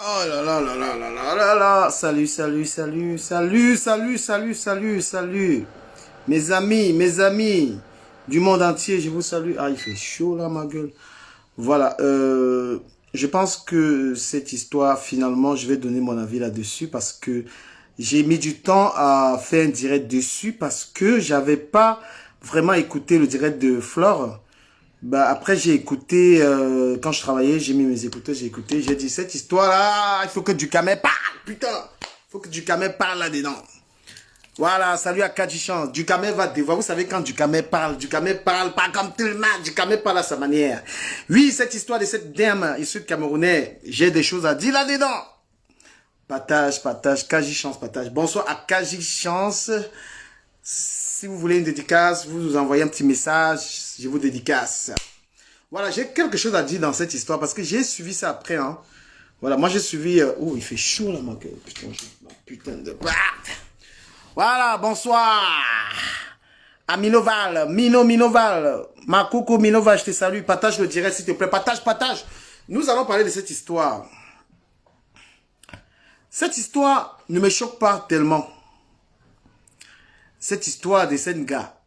Oh là là là là là là là là. Salut, salut, salut, salut, salut, salut, salut, salut. Mes amis du monde entier, je vous salue. Ah, il fait chaud là, ma gueule. Voilà, je pense que cette histoire, finalement, je vais donner mon avis là-dessus parce que j'ai mis du temps à faire un direct dessus parce que j'avais pas vraiment écouté le direct de Flore. Bah, après, j'ai écouté, quand je travaillais, j'ai mis mes écouteurs, j'ai écouté, j'ai dit, cette histoire-là, il faut que Dukamel parle, putain, il faut que Dukamel parle là-dedans. Voilà, salut à Kadjichan. Dukamel va devoir, vous savez, quand Dukamel parle pas comme tout le monde, Dukamel parle à sa manière. Oui, cette histoire de cette dame issue de Camerounais, j'ai des choses à dire là-dedans. Partage, partage, Kadjichance, partage. Bonsoir à Kadjichance. Si vous voulez une dédicace, vous nous envoyez un petit message, je vous dédicace. Voilà, j'ai quelque chose à dire dans cette histoire parce que j'ai suivi ça après. Hein. Voilà, moi j'ai suivi... oh, il fait chaud là, ma gueule. Putain de... Voilà, bonsoir. À Minoval, Minoval. Ma coucou Minoval, je te salue. Partage le direct s'il te plaît. Partage, partage. Nous allons parler de cette histoire. Cette histoire ne me choque pas tellement. Cette histoire de cette gars.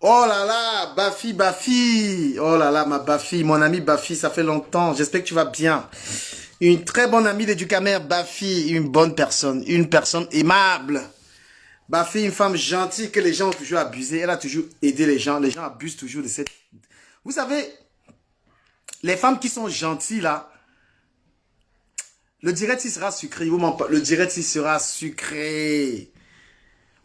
Oh là là, Bafi, Bafi. Oh là là, ma Bafi, mon ami Bafi, ça fait longtemps. J'espère que tu vas bien. Une très bonne amie de Dukamel, Bafi, une personne aimable. Bafi, une femme gentille que les gens ont toujours abusé. Elle a toujours aidé les gens. Les gens abusent toujours de cette... Vous savez, les femmes qui sont gentilles là, le direct il sera sucré. Le direct il sera sucré.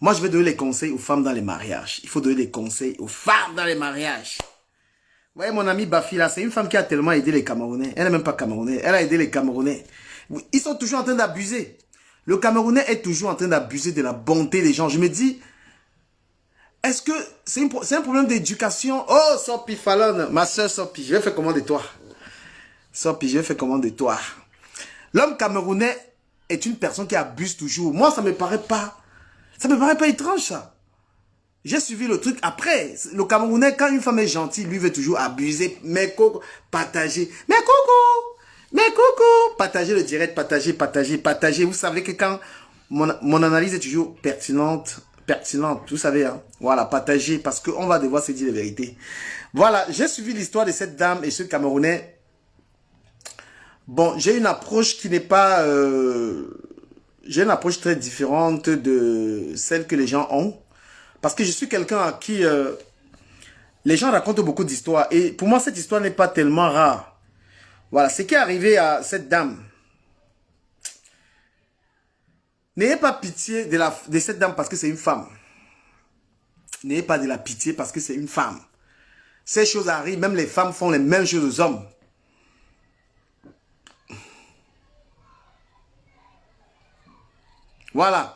Moi, je vais donner les conseils aux femmes dans les mariages. Il faut donner des conseils aux femmes dans les mariages. Vous voyez, mon ami Bafi, là, c'est une femme qui a tellement aidé les Camerounais. Elle n'est même pas Camerounais. Elle a aidé les Camerounais. Ils sont toujours en train d'abuser. Le Camerounais est toujours en train d'abuser de la bonté des gens. Je me dis, est-ce que c'est un problème d'éducation? Oh, Sopi Fallon, ma soeur Sopi, je vais faire comment de toi? Sopi, je vais faire comment de toi? L'homme camerounais est une personne qui abuse toujours. Moi, ça me paraît pas étrange, ça. J'ai suivi le truc. Après, le Camerounais, quand une femme est gentille, lui veut toujours abuser. Mais coucou, partager. Mais coucou. Partager le direct, partager. Vous savez que quand mon analyse est toujours pertinente, vous savez, hein. Voilà, partager, parce qu'on va devoir se dire la vérité. Voilà, j'ai suivi l'histoire de cette dame et ce Camerounais. Bon, j'ai une approche qui n'est pas... j'ai une approche très différente de celle que les gens ont. Parce que je suis quelqu'un à qui les gens racontent beaucoup d'histoires. Et pour moi, cette histoire n'est pas tellement rare. Voilà, ce qui est arrivé à cette dame. N'ayez pas pitié de cette dame parce que c'est une femme. N'ayez pas de la pitié parce que c'est une femme. Ces choses arrivent, même les femmes font les mêmes choses aux hommes. Voilà.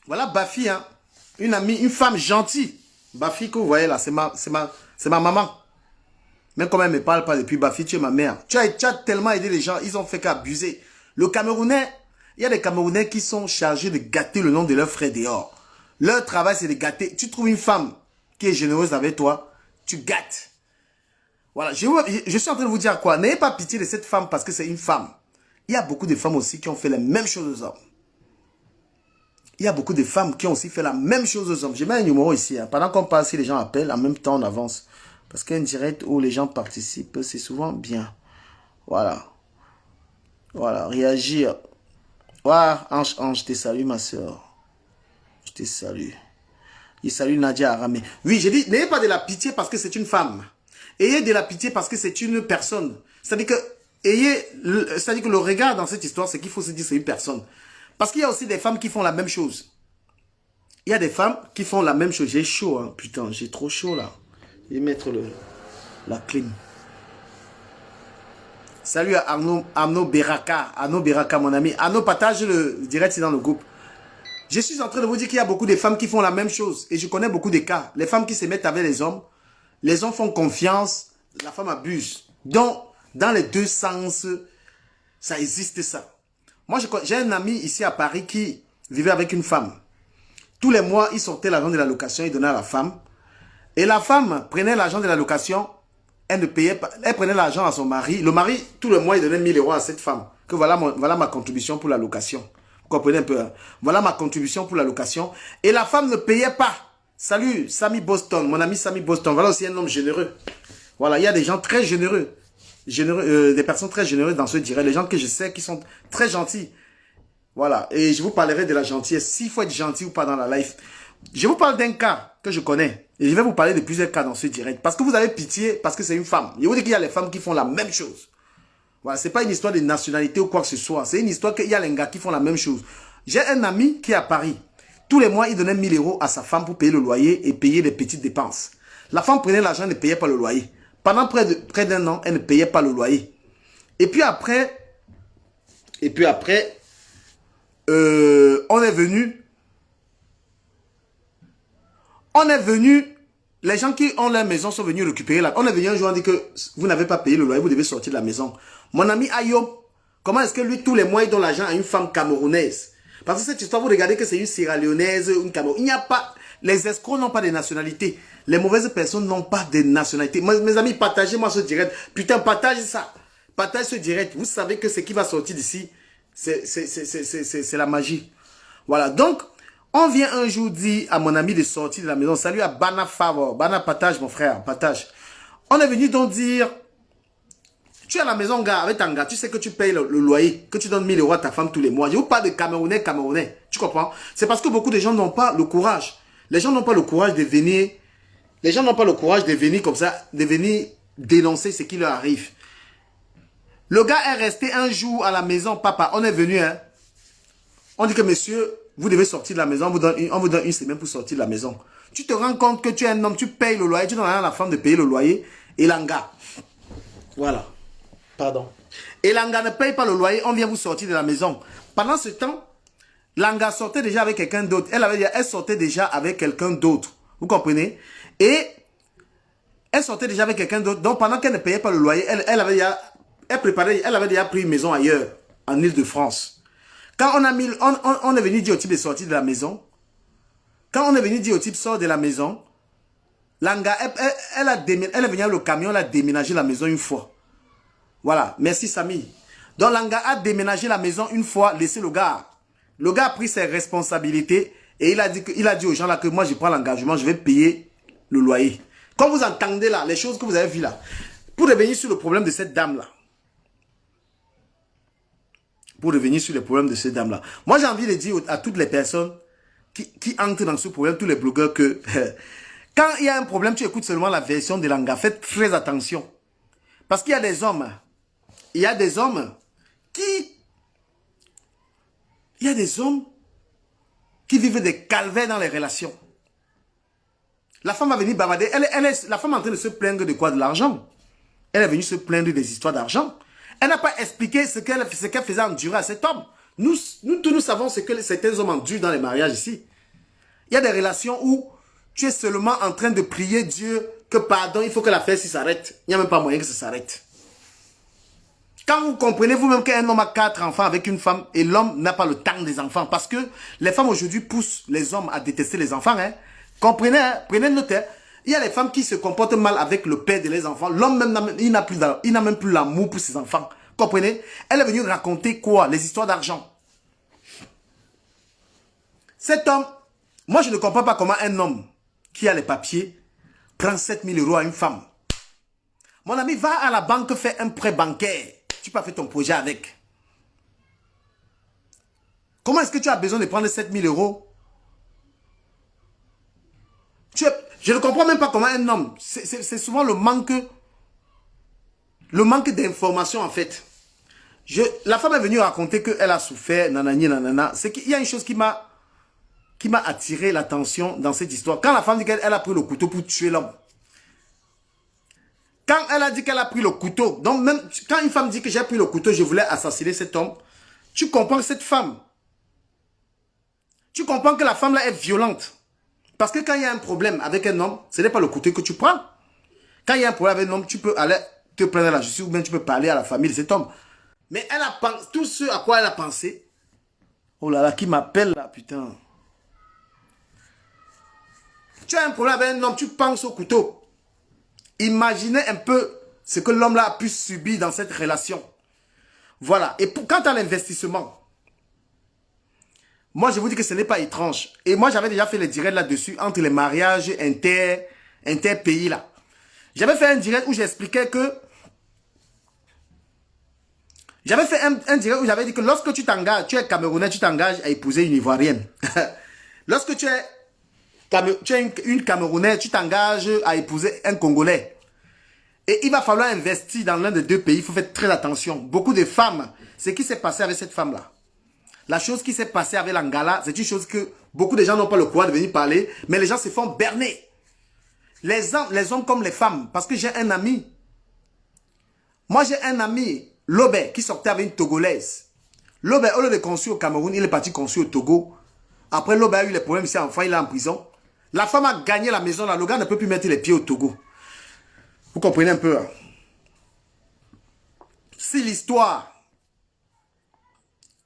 Voilà Bafi, hein. Une amie, une femme gentille. Bafi que vous voyez là, c'est ma maman. Même quand elle ne me parle pas depuis Bafi, tu es ma mère. Tu as tellement aidé les gens, ils ont fait qu'abuser. Le Camerounais, il y a des Camerounais qui sont chargés de gâter le nom de leurs frères dehors. Leur travail, c'est de gâter. Tu trouves une femme qui est généreuse avec toi, tu gâtes. Voilà, je suis en train de vous dire quoi? N'ayez pas pitié de cette femme parce que c'est une femme. Il y a beaucoup de femmes aussi qui ont fait la même chose aux hommes. Il y a beaucoup de femmes qui ont aussi fait la même chose aux hommes. J'ai mis un numéro ici. Hein. Pendant qu'on parle, si les gens appellent, en même temps, on avance. Parce qu'un direct où les gens participent, c'est souvent bien. Voilà. Voilà, réagir. Voilà, Ange, je te salue, ma soeur. Je te salue. Je salue Nadia Aramé. Oui, j'ai dit, n'ayez pas de la pitié parce que c'est une femme. Ayez de la pitié parce que c'est une personne. C'est-à-dire que le regard dans cette histoire, c'est qu'il faut se dire c'est une personne. Parce qu'il y a aussi des femmes qui font la même chose. Il y a des femmes qui font la même chose. J'ai chaud, hein. Putain, j'ai trop chaud là. Je vais mettre la clim. Salut à Arnaud Beraka. Arnaud Beraka, mon ami. Arnaud, partage le direct dans le groupe. Je suis en train de vous dire qu'il y a beaucoup de femmes qui font la même chose. Et je connais beaucoup de cas. Les femmes qui se mettent avec les hommes font confiance, la femme abuse. Donc, dans les deux sens, ça existe ça. Moi, j'ai un ami ici à Paris qui vivait avec une femme. Tous les mois, il sortait l'argent de la location, il donnait à la femme. Et la femme prenait l'argent de la location, elle ne payait pas, elle prenait l'argent à son mari. Le mari, tout le mois, il donnait 1000 € à cette femme. que voilà ma contribution pour la location. Vous comprenez un peu, hein? Voilà ma contribution pour la location. Et la femme ne payait pas. Salut, Samy Boston, mon ami Samy Boston. Voilà aussi un homme généreux. Voilà, il y a des gens très généreux. Des personnes très généreuses dans ce direct. Les gens que je sais qui sont très gentils. Voilà, et je vous parlerai de la gentillesse. S'il faut être gentil ou pas dans la life. Je vous parle d'un cas que je connais. Et je vais vous parler de plusieurs cas dans ce direct. Parce que vous avez pitié, parce que c'est une femme. Je vous dis qu'il y a les femmes qui font la même chose. Voilà, c'est pas une histoire de nationalité ou quoi que ce soit. C'est une histoire qu'il y a les gars qui font la même chose. J'ai un ami qui est à Paris. Tous les mois, il donnait 1000 € à sa femme pour payer le loyer et payer les petites dépenses. La femme prenait l'argent et ne payait pas le loyer. Pendant près d'un an, elle ne payait pas le loyer. Et puis après, on est venu, les gens qui ont leur maison sont venus récupérer là. On est venu un jour, on dit que vous n'avez pas payé le loyer, vous devez sortir de la maison. Mon ami Ayob, comment est-ce que lui, tous les mois, il donne l'argent à une femme camerounaise? Parce que cette histoire, vous regardez que c'est une Sierra-Léonaise, une Cameroun. Il n'y a pas, les escrocs n'ont pas de nationalité. Les mauvaises personnes n'ont pas de nationalité. Mes amis, partagez-moi ce direct. Putain, partagez ça. Partagez ce direct. Vous savez que ce qui va sortir d'ici, c'est la magie. Voilà, donc, on vient un jour dire à mon ami de sortir de la maison. Salut à Bana Favor. Bana, partage, mon frère, partage. On est venu donc dire, tu es à la maison, gars, avec un gars, tu sais que tu payes le loyer, que tu donnes 1000 € à ta femme tous les mois. Je vous parle de Camerounais. Tu comprends? C'est parce que beaucoup de gens n'ont pas le courage. Les gens n'ont pas le courage de venir. Les gens n'ont pas le courage de venir comme ça, de venir dénoncer ce qui leur arrive. Le gars est resté un jour à la maison, papa. On est venu, hein. On dit que monsieur, vous devez sortir de la maison. On vous donne une semaine pour sortir de la maison. Tu te rends compte que tu es un homme, tu payes le loyer, tu donnes à la femme de payer le loyer. Et l'anga. Voilà. Pardon. Et l'anga ne paye pas le loyer, on vient vous sortir de la maison. Pendant ce temps, l'anga sortait déjà avec quelqu'un d'autre. Elle sortait déjà avec quelqu'un d'autre. Vous comprenez? Et elle sortait déjà avec quelqu'un d'autre. Donc pendant qu'elle ne payait pas le loyer, elle avait déjà pris une maison ailleurs, en Île-de-France. Quand on est venu dire au type de sortir de la maison, quand on est venu dire au type sort de la maison, l'anga, elle est venue avec le camion, elle a déménagé la maison une fois. Voilà, merci Samy. Donc l'anga a déménagé la maison une fois, laissé le gars. Le gars a pris ses responsabilités et il a dit aux gens là que moi je prends l'engagement, je vais payer le loyer. Comme vous entendez là, les choses que vous avez vues là, pour revenir sur le problème de cette dame là. Moi j'ai envie de dire à toutes les personnes qui entrent dans ce problème, tous les blogueurs que quand il y a un problème, tu écoutes seulement la version de l'anga. Faites très attention. Parce qu'il y a des hommes. Il y a des hommes qui vivent des calvaires dans les relations. La femme va venir bavarder. La femme est en train de se plaindre de quoi? De l'argent. Elle est venue se plaindre des histoires d'argent. Elle n'a pas expliqué ce qu'elle faisait endurer à cet homme. Nous tous nous savons ce que certains hommes endurent dans les mariages ici. Il y a des relations où tu es seulement en train de prier Dieu que pardon, il faut que l'affaire s'arrête. Il n'y a même pas moyen que ça s'arrête. Quand vous comprenez vous-même qu'un homme a 4 enfants avec une femme et l'homme n'a pas le temps des enfants, parce que les femmes aujourd'hui poussent les hommes à détester les enfants. Hein. Comprenez, hein? Prenez note. Hein? Il y a les femmes qui se comportent mal avec le père de les enfants. L'homme même, il n'a même plus l'amour pour ses enfants. Comprenez? Elle est venue raconter quoi? Les histoires d'argent. Cet homme, moi je ne comprends pas comment un homme qui a les papiers prend 7000 € à une femme. Mon ami, va à la banque faire un prêt bancaire. Tu peux faire ton projet avec. Comment est-ce que tu as besoin de prendre 7000 €? Je ne comprends même pas comment un homme, c'est souvent le manque d'information en fait. La femme est venue raconter qu'elle a souffert, nanani, nanana. C'est qu'il y a une chose qui m'a attiré l'attention dans cette histoire. Quand la femme dit qu'elle a pris le couteau pour tuer l'homme. Quand elle a dit qu'elle a pris le couteau, donc même quand une femme dit que j'ai pris le couteau, je voulais assassiner cet homme, tu comprends que cette femme, tu comprends que la femme là est violente. Parce que quand il y a un problème avec un homme, ce n'est pas le couteau que tu prends. Quand il y a un problème avec un homme, tu peux aller te plaindre à la justice ou bien tu peux parler à la famille de cet homme. Mais elle a pensé, tout ce à quoi elle a pensé, oh là là, qui m'appelle là, putain. Tu as un problème avec un homme, tu penses au couteau. Imaginez un peu ce que l'homme là a pu subir dans cette relation. Voilà. Et quant à l'investissement, moi, je vous dis que ce n'est pas étrange. Et moi, j'avais déjà fait le direct là-dessus entre les mariages inter-pays là. J'avais fait un direct où j'expliquais que... J'avais fait un direct où j'avais dit que lorsque tu t'engages, tu es Camerounais, tu t'engages à épouser une Ivoirienne. Lorsque tu es une Camerounaise, tu t'engages à épouser un Congolais. Et il va falloir investir dans l'un des deux pays. Il faut faire très attention. Beaucoup de femmes, ce qui s'est passé avec cette femme-là. La chose qui s'est passée avec l'Angala, c'est une chose que beaucoup de gens n'ont pas le courage de venir parler, mais les gens se font berner. Les hommes comme les femmes. Parce que j'ai un ami. Moi, j'ai un ami, Lobé, qui sortait avec une Togolaise. Lobé, au lieu de construire au Cameroun, il est parti construire au Togo. Après, Lobé a eu les problèmes ici, enfin, il est en prison. La femme a gagné la maison, là. Le gars ne peut plus mettre les pieds au Togo. Vous comprenez un peu, hein? Si l'histoire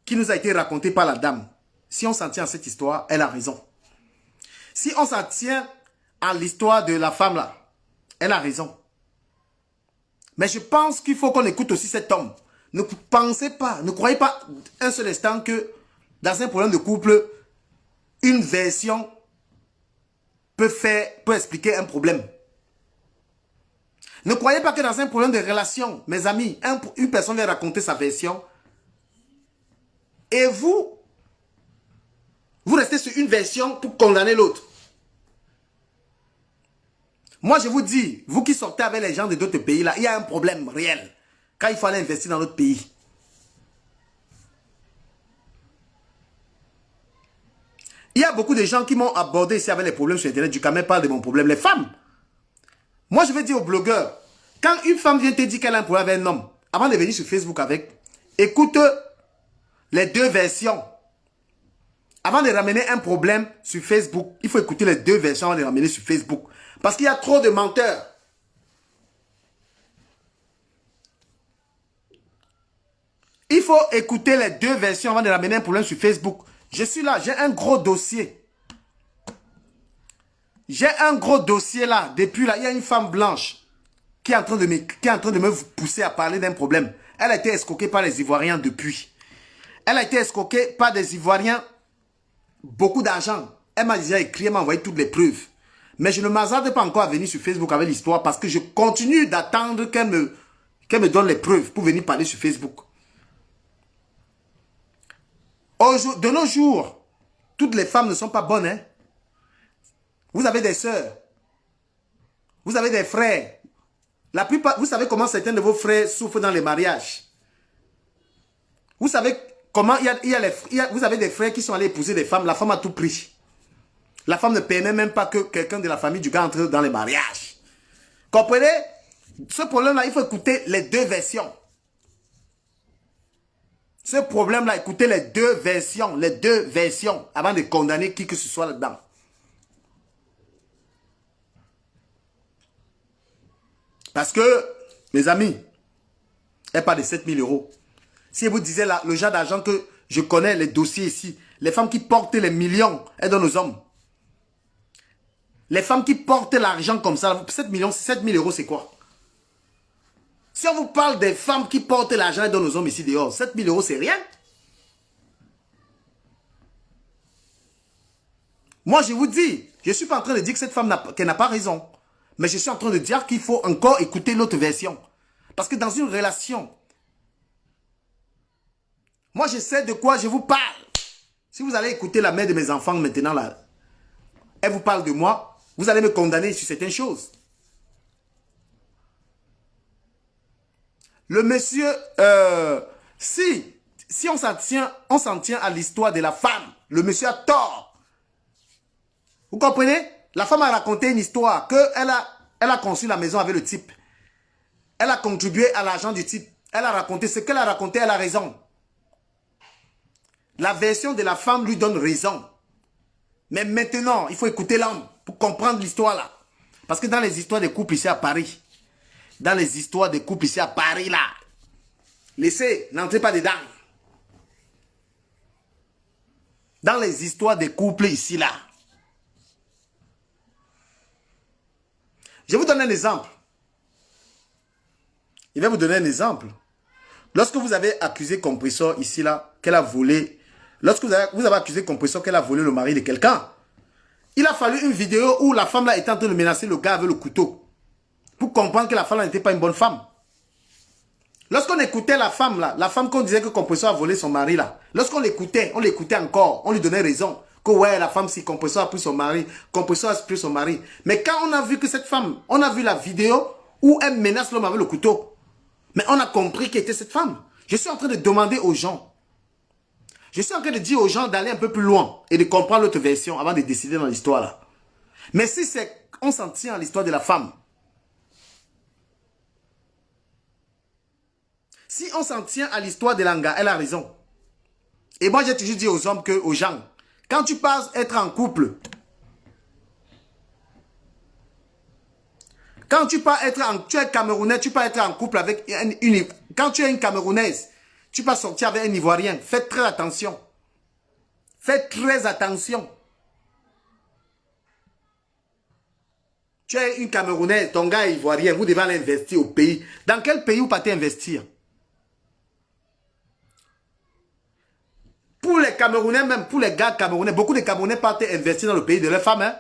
qui nous a été racontée par la dame, si on s'en tient à cette histoire, elle a raison. Si on s'en tient à l'histoire de la femme là, elle a raison. Mais je pense qu'il faut qu'on écoute aussi cet homme. Ne pensez pas, ne croyez pas un seul instant que dans un problème de couple, une version peut expliquer un problème. Ne croyez pas que dans un problème de relation, mes amis, une personne vient raconter sa version et vous restez sur une version pour condamner l'autre. Moi, je vous dis, vous qui sortez avec les gens de d'autres pays, là, il y a un problème réel quand il faut aller investir dans notre pays. Il y a beaucoup de gens qui m'ont abordé ici avec les problèmes sur Internet. Du Camer parle de mon problème. Les femmes. Moi, je vais dire aux blogueurs, quand une femme vient te dire qu'elle a un problème avec un homme, avant de venir sur Facebook avec, écoute les deux versions. Avant de ramener un problème sur Facebook, il faut écouter les deux versions avant de les ramener sur Facebook. Parce qu'il y a trop de menteurs. Il faut écouter les deux versions avant de ramener un problème sur Facebook. Je suis là, j'ai un gros dossier. J'ai un gros dossier là. Depuis là, il y a une femme blanche qui est en train de me pousser à parler d'un problème. Elle a été escroquée par les Ivoiriens depuis. Elle a été escroquée par des Ivoiriens. Beaucoup d'argent. Elle m'a déjà écrit, elle m'a envoyé toutes les preuves. Mais je ne m'hasarde pas encore à venir sur Facebook avec l'histoire parce que je continue d'attendre qu'elle me donne les preuves pour venir parler sur Facebook. De nos jours, toutes les femmes ne sont pas bonnes. Hein? Vous avez des sœurs. Vous avez des frères. La plupart, vous savez comment certains de vos frères souffrent dans les mariages. Vous savez comment vous avez des frères qui sont allés épouser des femmes. La femme a tout pris. La femme ne permet même pas que quelqu'un de la famille du gars entre dans les mariages. Comprenez? Ce problème-là, il faut écouter les deux versions. Ce problème-là, écoutez les deux versions, avant de condamner qui que ce soit là-dedans. Parce que, mes amis, elle parle de 7 000 euros. Si vous disiez le genre d'argent que je connais, les dossiers ici, les femmes qui portent les millions, elles donnent aux hommes. Les femmes qui portent l'argent comme ça, 7 000 euros, c'est quoi? Si on vous parle des femmes qui portent l'argent et donnent aux hommes ici dehors, 7 000 euros, c'est rien. Moi, je vous dis, je ne suis pas en train de dire que cette femme n'a pas raison. Mais je suis en train de dire qu'il faut encore écouter l'autre version. Parce que dans une relation, moi, je sais de quoi je vous parle. Si vous allez écouter la mère de mes enfants maintenant, là, elle vous parle de moi, vous allez me condamner sur certaines choses. Le monsieur, si on s'en tient à l'histoire de la femme, le monsieur a tort. Vous comprenez? La femme a raconté une histoire qu'elle a conçu la maison avec le type. Elle a contribué à l'argent du type. Elle a raconté ce qu'elle a raconté, elle a raison. La version de la femme lui donne raison. Mais maintenant, il faut écouter l'homme pour comprendre l'histoire là. Parce que dans les histoires des couples ici à Paris, là, laissez, n'entrez pas dedans. Dans les histoires des couples ici là. Je vous donne un exemple. Je vais vous donner un exemple. Lorsque vous avez accusé Compressor ici, là, qu'elle a volé, lorsque vous avez accusé Compressor qu'elle a volé le mari de quelqu'un, il a fallu une vidéo où la femme là était en train de menacer le gars avec le couteau. Pour comprendre que la femme là n'était pas une bonne femme. Lorsqu'on écoutait la femme là, la femme qu'on disait que Compressor a volé son mari là, lorsqu'on l'écoutait, on l'écoutait encore, on lui donnait raison. Que ouais, la femme, si Compressor a pris son mari, Compressor a pris son mari. Mais quand on a vu que cette femme, on a vu la vidéo où elle menace l'homme avec le couteau. Mais on a compris qui était cette femme. Je suis en train de demander aux gens. Je suis en train de dire aux gens d'aller un peu plus loin et de comprendre l'autre version avant de décider dans l'histoire là. Mais si c'est, on s'en tient à l'histoire de la femme. Si on s'en tient à l'histoire de Langa, elle a raison. Et moi j'ai toujours dit aux hommes aux gens, quand tu passes être en couple, quand tu es Camerounais, tu peux être en couple avec quand tu es une Camerounaise, tu peux sortir avec un Ivoirien. Faites très attention. Faites très attention. Tu es une Camerounaise, ton gars est Ivoirien, vous devez aller investir au pays. Dans quel pays vous partez investir? Pour les Camerounais, même pour les gars Camerounais, beaucoup de Camerounais partent investir dans le pays de leurs femmes. Hein?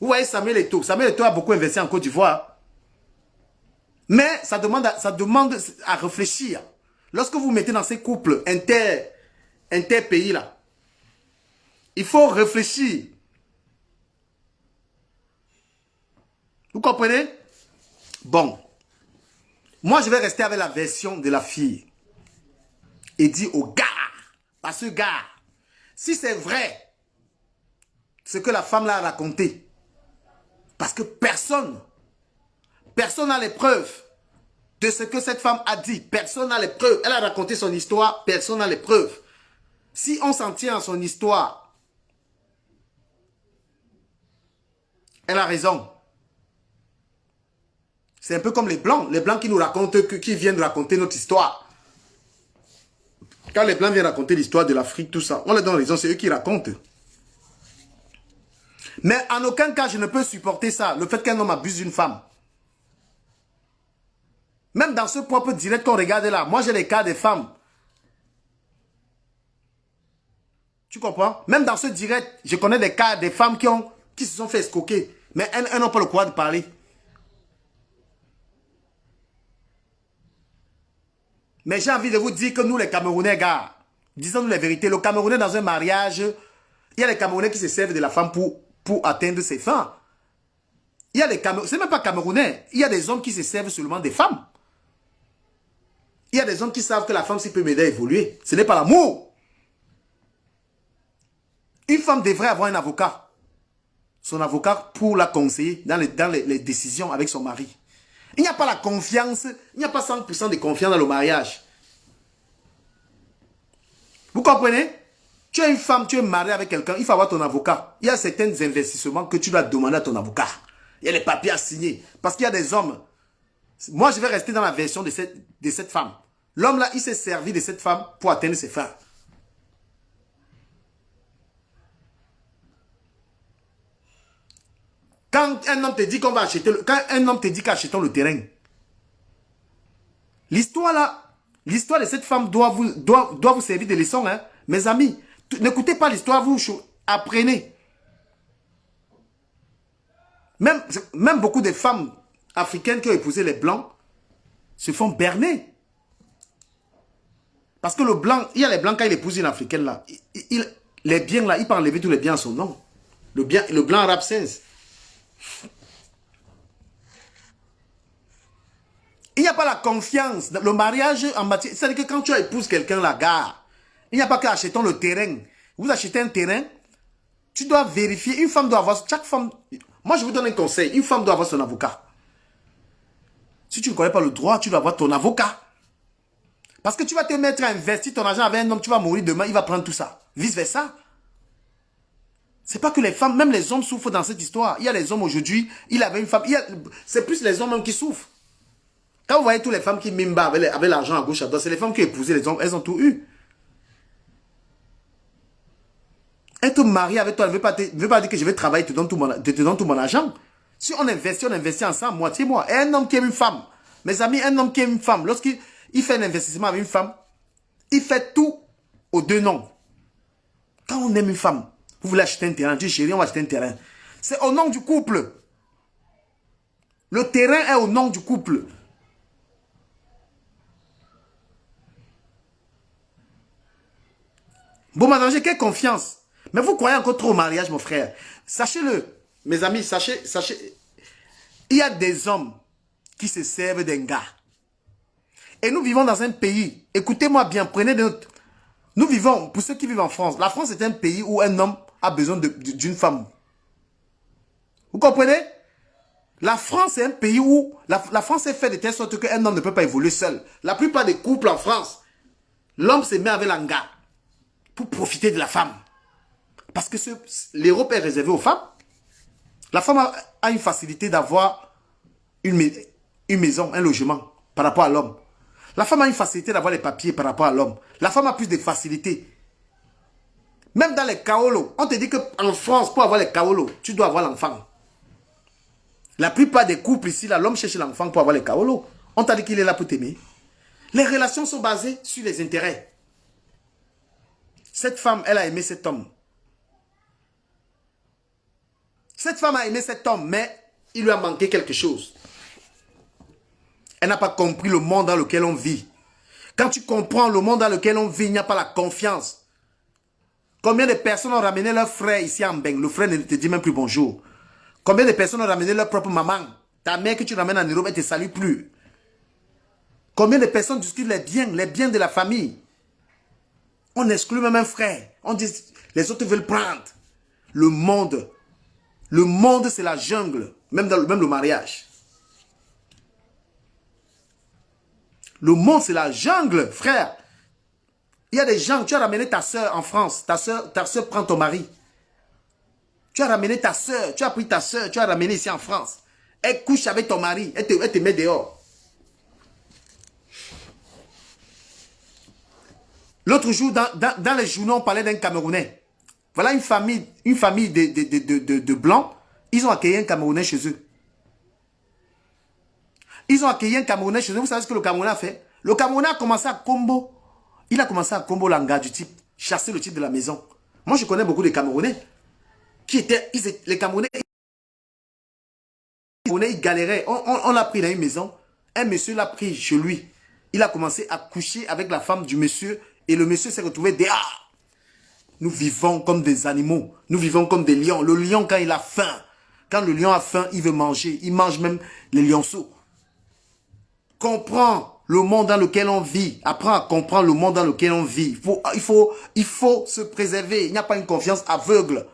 Vous voyez Samuel Eto'o. Samuel Eto'o a beaucoup investi en Côte d'Ivoire. Mais ça demande à réfléchir. Lorsque vous mettez dans ces couples inter-pays là, il faut réfléchir. Vous comprenez? Bon. Moi, je vais rester avec la version de la fille. Et dire au gars, à ce gars, si c'est vrai ce que la femme l'a raconté, parce que personne n'a les preuves de ce que cette femme a dit. Personne n'a les preuves. Elle a raconté son histoire, personne n'a les preuves. Si on s'en tient à son histoire, elle a raison. C'est un peu comme les Blancs qui nous racontent, qui viennent raconter notre histoire. Quand les Blancs viennent raconter l'histoire de l'Afrique, tout ça, on leur donne raison, c'est eux qui racontent. Mais en aucun cas, je ne peux supporter ça, le fait qu'un homme abuse d'une femme. Même dans ce propre direct qu'on regarde là, moi j'ai les cas des femmes. Tu comprends? Même dans ce direct, je connais des cas des femmes qui se sont fait escroquer. Mais elles n'ont pas le courage de parler. Mais j'ai envie de vous dire que nous les Camerounais, gars, disons-nous la vérité, le Camerounais dans un mariage, il y a les Camerounais qui se servent de la femme pour atteindre ses fins. Il y a les Camerounais, c'est même pas Camerounais, il y a des hommes qui se servent seulement des femmes. Il y a des hommes qui savent que la femme s'y peut m'aider à évoluer. Ce n'est pas l'amour. Une femme devrait avoir un avocat. Son avocat pour la conseiller dans les décisions avec son mari. Il n'y a pas la confiance, il n'y a pas 100% de confiance dans le mariage. Vous comprenez? Tu es une femme, tu es mariée avec quelqu'un, il faut avoir ton avocat. Il y a certains investissements que tu dois demander à ton avocat. Il y a les papiers à signer. Parce qu'il y a des hommes. Moi, je vais rester dans la version de cette femme. L'homme là, il s'est servi de cette femme pour atteindre ses fins. Quand un homme te dit qu'on va acheter, quand un homme te dit qu'achetons le terrain, l'histoire là, l'histoire de cette femme doit vous servir de leçon, hein. Mes amis, n'écoutez pas l'histoire, vous apprenez. Même beaucoup de femmes africaines qui ont épousé les blancs se font berner. Parce que le blanc, il y a les blancs quand il épouse une africaine là, les biens là, il peut enlever tous les biens à son nom. Le blanc arabe 16. Il n'y a pas la confiance. Le mariage en matière... C'est-à-dire que quand tu épouses quelqu'un, la gare, il n'y a pas qu'acheter le terrain. Vous achetez un terrain, tu dois vérifier. Une femme doit avoir... Chaque femme... Moi, je vous donne un conseil. Une femme doit avoir son avocat. Si tu ne connais pas le droit, tu dois avoir ton avocat. Parce que tu vas te mettre à investir ton argent avec un homme, tu vas mourir demain, il va prendre tout ça. Vice versa. C'est pas que les femmes, même les hommes souffrent dans cette histoire. Il y a les hommes aujourd'hui, il avait une femme. C'est plus les hommes même qui souffrent. Quand vous voyez toutes les femmes qui mimba avec l'argent à gauche à droite, c'est les femmes qui ont épousé les hommes, elles ont tout eu. Être marié avec toi ne veut pas dire que je vais travailler, te donne tout mon argent. Si on investit ensemble, moitié moi. Et un homme qui aime une femme, mes amis, un homme qui aime une femme, lorsqu'il il fait un investissement avec une femme, il fait tout aux deux noms. Quand on aime une femme, vous voulez acheter un terrain, tu dis chérie, on va acheter un terrain. C'est au nom du couple. Le terrain est au nom du couple. Bon, madame, quelle confiance. Mais vous croyez encore trop au mariage, mon frère. Sachez-le, mes amis, sachez, il y a des hommes qui se servent d'un gars. Et nous vivons dans un pays, écoutez-moi bien, prenez de notes. Nous vivons, pour ceux qui vivent en France, la France est un pays où un homme a besoin d'une femme. Vous comprenez? La France est un pays où la France est faite de telle sorte qu'un homme ne peut pas évoluer seul. La plupart des couples en France, l'homme se met avec un gars pour profiter de la femme. Parce que l'Europe est réservée aux femmes. La femme a une facilité d'avoir une maison, un logement par rapport à l'homme. La femme a une facilité d'avoir les papiers par rapport à l'homme. La femme a plus de facilité. Même dans les kaolos, on te dit qu'en France, pour avoir les kaolos, tu dois avoir l'enfant. La plupart des couples ici, l'homme cherche l'enfant pour avoir les kaolos. On t'a dit qu'il est là pour t'aimer. Les relations sont basées sur les intérêts. Cette femme, elle a aimé cet homme. Cette femme a aimé cet homme, mais il lui a manqué quelque chose. Elle n'a pas compris le monde dans lequel on vit. Quand tu comprends le monde dans lequel on vit, il n'y a pas la confiance. Combien de personnes ont ramené leur frère ici en Beng? Le frère ne te dit même plus bonjour. Combien de personnes ont ramené leur propre maman? Ta mère que tu ramènes en Europe, elle ne te salue plus. Combien de personnes discutent les biens de la famille? On exclut même un frère. On dit, les autres veulent prendre. Le monde c'est la jungle, même le mariage. Le monde, c'est la jungle, frère. Il y a des gens, tu as ramené ta soeur en France, ta soeur prend ton mari. Tu as ramené ta soeur, tu as pris ta soeur, tu as ramené ici en France. Elle couche avec ton mari, elle te met dehors. L'autre jour, dans les journaux, on parlait d'un Camerounais. Voilà une famille de Blancs. Ils ont accueilli un Camerounais chez eux. Ils ont accueilli un Camerounais chez eux. Vous savez ce que le Camerounais a fait? Le Camerounais a commencé à combo. Il a commencé à combo l'anga du type. Chasser le type de la maison. Moi, je connais beaucoup de Camerounais. Les Camerounais, ils galéraient. On l'a pris dans une maison. Un monsieur l'a pris chez lui. Il a commencé à coucher avec la femme du monsieur. Et le monsieur s'est retrouvé dehors. Nous vivons comme des animaux. Nous vivons comme des lions. Le lion, quand il a faim, quand le lion a faim, il veut manger. Il mange même les lionceaux. Comprends le monde dans lequel on vit. Apprends à comprendre le monde dans lequel on vit. Il faut se préserver. Il n'y a pas une confiance aveugle.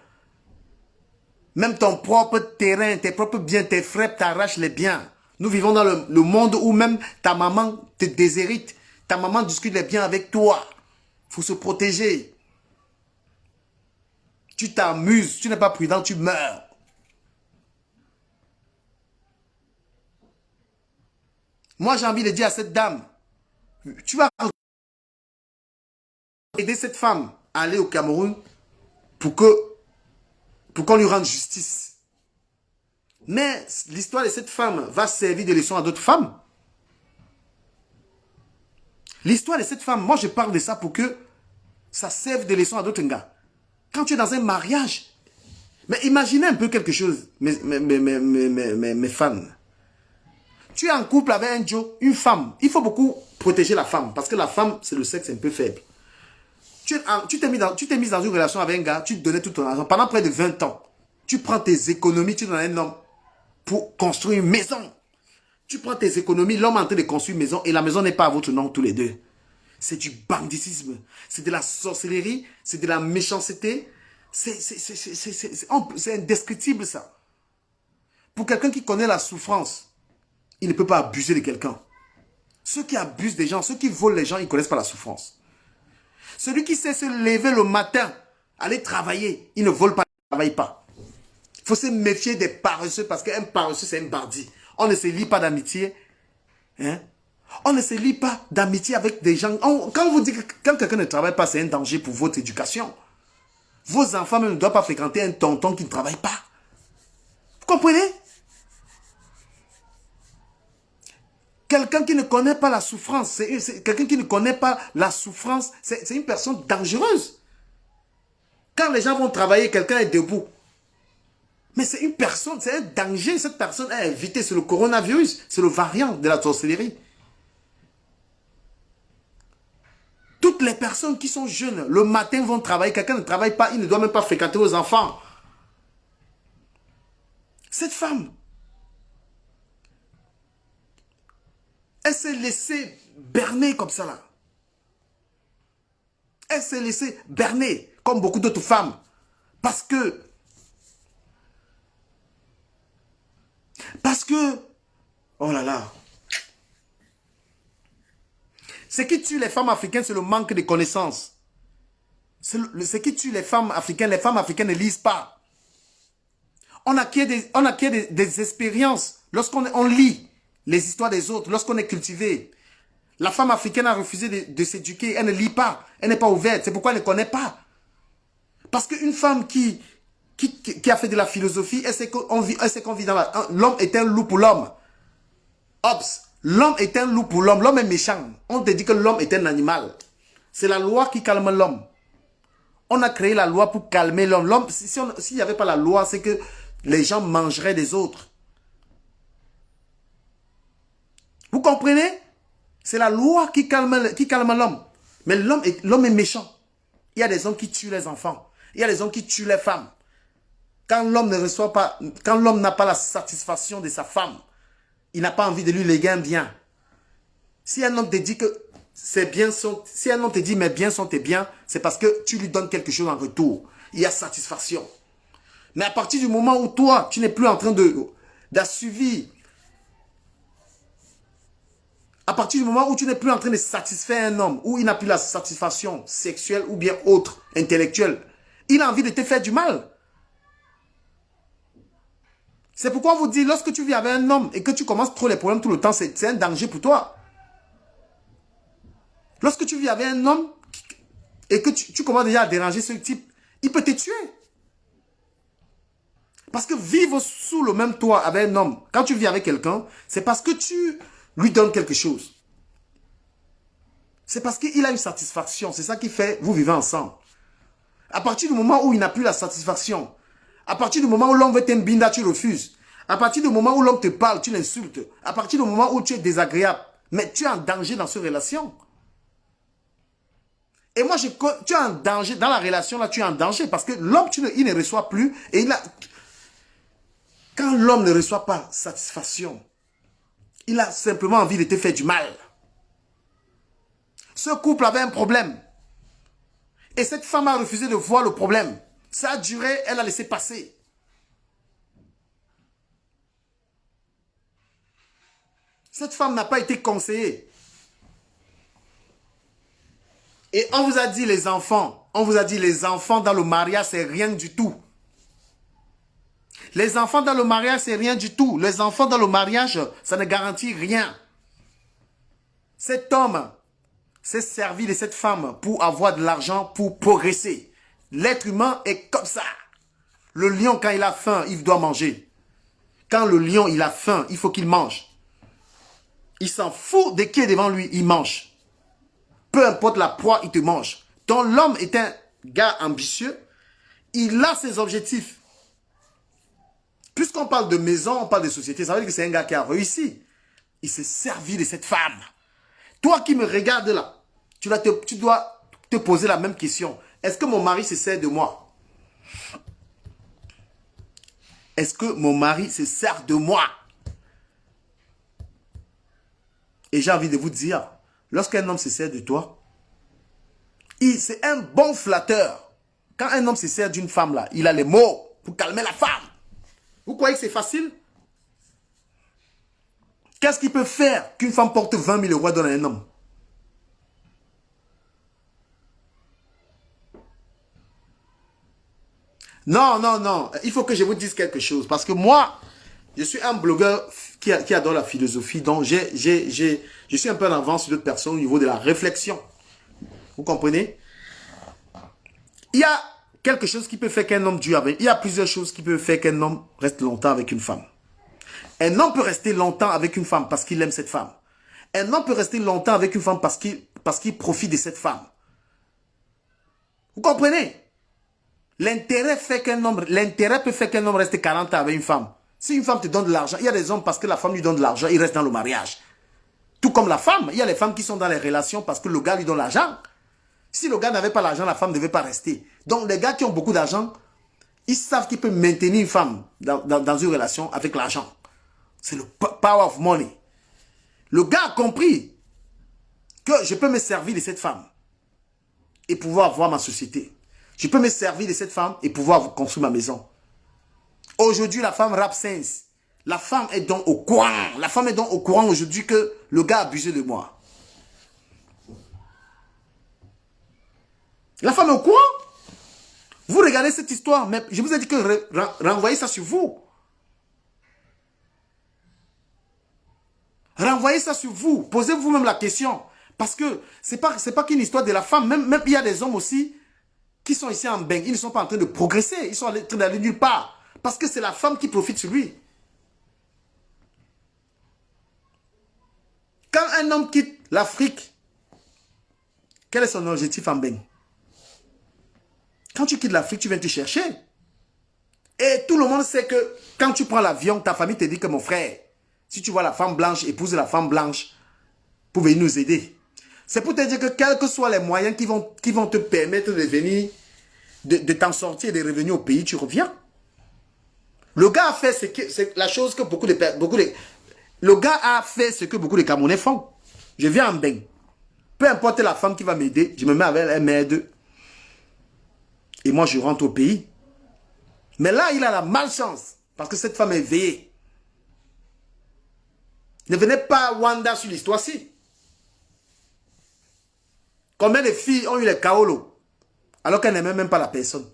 Même ton propre terrain, tes propres biens, tes frères t'arrachent les biens. Nous vivons dans le monde où même ta maman te déshérite. Ta maman discute les biens avec toi. Il faut se protéger. Tu t'amuses, tu n'es pas prudent, tu meurs. Moi, j'ai envie de dire à cette dame, tu vas aider cette femme à aller au Cameroun pour qu'on lui rende justice. Mais l'histoire de cette femme va servir de leçon à d'autres femmes. L'histoire de cette femme, moi je parle de ça pour que ça serve de leçon à d'autres gars. Quand tu es dans un mariage, mais imaginez un peu quelque chose, mes fans. Tu es en couple avec un Joe, une femme. Il faut beaucoup protéger la femme, parce que la femme, c'est le sexe un peu faible. Tu t'es mis dans une relation avec un gars, tu te donnais tout ton argent. Pendant près de 20 ans, tu prends tes économies, tu donnes à un homme pour construire une maison. Tu prends tes économies, l'homme est en train de construire une maison et la maison n'est pas à votre nom tous les deux. C'est du banditisme, c'est de la sorcellerie, c'est de la méchanceté. C'est indescriptible ça. Pour quelqu'un qui connaît la souffrance, il ne peut pas abuser de quelqu'un. Ceux qui abusent des gens, ceux qui volent les gens, ils ne connaissent pas la souffrance. Celui qui sait se lever le matin, aller travailler, il ne vole pas, il ne travaille pas. Il faut se méfier des paresseux parce qu'un paresseux, c'est un bandit. On ne se lie pas d'amitié. Hein? On ne se lie pas d'amitié avec des gens. Quand vous dites que quand quelqu'un ne travaille pas, c'est un danger pour votre éducation. Vos enfants même ne doivent pas fréquenter un tonton qui ne travaille pas. Vous comprenez? Quelqu'un qui ne connaît pas la souffrance, c'est quelqu'un qui ne connaît pas la souffrance, c'est une personne dangereuse. Quand les gens vont travailler, quelqu'un est debout. Mais c'est une personne, c'est un danger. Cette personne est évitée, c'est le coronavirus, c'est le variant de la sorcellerie. Toutes les personnes qui sont jeunes, le matin vont travailler, quelqu'un ne travaille pas, il ne doit même pas fréquenter aux enfants. Cette femme, elle s'est laissée berner comme ça là. Elle s'est laissée berner comme beaucoup d'autres femmes. Parce que, oh là là, ce qui tue les femmes africaines, c'est le manque de connaissances. Ce qui tue les femmes africaines ne lisent pas. On acquiert des expériences lorsqu'on lit les histoires des autres, lorsqu'on est cultivé. La femme africaine a refusé de s'éduquer, elle ne lit pas, elle n'est pas ouverte, c'est pourquoi elle ne connaît pas. Parce qu'une femme qui a fait de la philosophie, elle sait qu'on vit dans la... L'homme est un loup pour l'homme. Ops, l'homme est un loup pour l'homme, l'homme est méchant. On te dit que l'homme est un animal. C'est la loi qui calme l'homme. On a créé la loi pour calmer l'homme. L'homme, s'il n'y avait pas la loi, c'est que les gens mangeraient des autres. Vous comprenez? C'est la loi qui calme l'homme. Mais l'homme est méchant. Il y a des hommes qui tuent les enfants. Il y a des hommes qui tuent les femmes. Quand l'homme n'a pas la satisfaction de sa femme, il n'a pas envie de lui léguer un bien. Si un homme te dit que si un homme te dit mes biens sont tes biens, c'est parce que tu lui donnes quelque chose en retour. Il y a satisfaction. Mais à partir du moment où toi, tu n'es plus en train d'assuivir, à partir du moment où tu n'es plus en train de satisfaire un homme, où il n'a plus la satisfaction sexuelle ou bien autre, intellectuelle, il a envie de te faire du mal. C'est pourquoi on vous dit, lorsque tu vis avec un homme et que tu commences trop les problèmes tout le temps, c'est un danger pour toi. Lorsque tu vis avec un homme et que tu commences déjà à déranger ce type, il peut te tuer. Parce que vivre sous le même toit avec un homme, quand tu vis avec quelqu'un, c'est parce que tu lui donnes quelque chose. C'est parce qu'il a une satisfaction. C'est ça qui fait, vous vivez ensemble. À partir du moment où il n'a plus la satisfaction, à partir du moment où l'homme veut t'embinda, tu refuses. À partir du moment où l'homme te parle, tu l'insultes. À partir du moment où tu es désagréable, mais tu es en danger dans cette relation. Et moi, tu es en danger, dans la relation là, tu es en danger parce que l'homme, il ne reçoit plus et quand l'homme ne reçoit pas satisfaction, il a simplement envie de te faire du mal. Ce couple avait un problème. Et cette femme a refusé de voir le problème. Ça a duré, elle a laissé passer. Cette femme n'a pas été conseillée. Et on vous a dit les enfants, dans le mariage, c'est rien du tout. Les enfants dans le mariage, c'est rien du tout. Les enfants dans le mariage, ça ne garantit rien. Cet homme s'est servi de cette femme pour avoir de l'argent, pour progresser. L'être humain est comme ça. Le lion, quand il a faim, il doit manger. Quand le lion, il a faim, il faut qu'il mange. Il s'en fout de qui est devant lui, il mange. Peu importe la proie, il te mange. Donc l'homme est un gars ambitieux. Il a ses objectifs. Puisqu'on parle de maison, on parle de société, ça veut dire que c'est un gars qui a réussi. Il s'est servi de cette femme. Toi qui me regardes là, tu dois te poser la même question. Est-ce que mon mari se sert de moi? Est-ce que mon mari se sert de moi? Et j'ai envie de vous dire, lorsqu'un homme se sert de toi, c'est un bon flatteur. Quand un homme se sert d'une femme là, il a les mots pour calmer la femme. Vous croyez que c'est facile? Qu'est-ce qui peut faire qu'une femme porte 20 000 euros dans un homme? Non, non, non. Il faut que je vous dise quelque chose. Parce que moi, je suis un blogueur qui adore la philosophie. Donc, je suis un peu en avance sur d'autres personnes au niveau de la réflexion. Vous comprenez? Il y a quelque chose qui peut faire qu'un homme dure avec. Il y a plusieurs choses qui peuvent faire qu'un homme reste longtemps avec une femme. Un homme peut rester longtemps avec une femme parce qu'il aime cette femme. Un homme peut rester longtemps avec une femme parce qu'il profite de cette femme. Vous comprenez? L'intérêt peut faire qu'un homme reste 40 ans avec une femme. Si une femme te donne de l'argent, il y a des hommes parce que la femme lui donne de l'argent, il reste dans le mariage. Tout comme la femme, il y a les femmes qui sont dans les relations parce que le gars lui donne l'argent. Si le gars n'avait pas l'argent, la femme ne devait pas rester. Donc les gars qui ont beaucoup d'argent, ils savent qu'ils peuvent maintenir une femme dans une relation avec l'argent. C'est le power of money. Le gars a compris que je peux me servir de cette femme et pouvoir avoir ma société. Je peux me servir de cette femme et pouvoir construire ma maison. Aujourd'hui, la femme rap sense. La femme est donc au courant. La femme est donc au courant aujourd'hui que le gars a abusé de moi. La femme est au courant. Vous regardez cette histoire, mais je vous ai dit que renvoyez ça sur vous. Renvoyez ça sur vous. Posez-vous même la question. Parce que c'est pas qu'une histoire de la femme. Même il y a des hommes aussi qui sont ici en bain. Ils ne sont pas en train de progresser. Ils sont en train d'aller nulle part. Parce que c'est la femme qui profite sur lui. Quand un homme quitte l'Afrique, quel est son objectif en bain? Quand tu quittes l'Afrique, tu viens te chercher. Et tout le monde sait que quand tu prends l'avion, ta famille te dit que mon frère, si tu vois la femme blanche, épouse la femme blanche pour venir nous aider. C'est pour te dire que quels que soient les moyens qui vont te permettre de venir, de t'en sortir et de revenir au pays, tu reviens. Le gars a fait beaucoup de Camerounais font. Je viens en bain. Peu importe la femme qui va m'aider, je me mets avec elle, elle m'aide. Et moi, je rentre au pays. Mais là, il a la malchance. Parce que cette femme est éveillée. Ne venez pas Wanda sur l'histoire-ci. Combien de filles ont eu les kaolo alors qu'elles n'aimaient même pas la personne?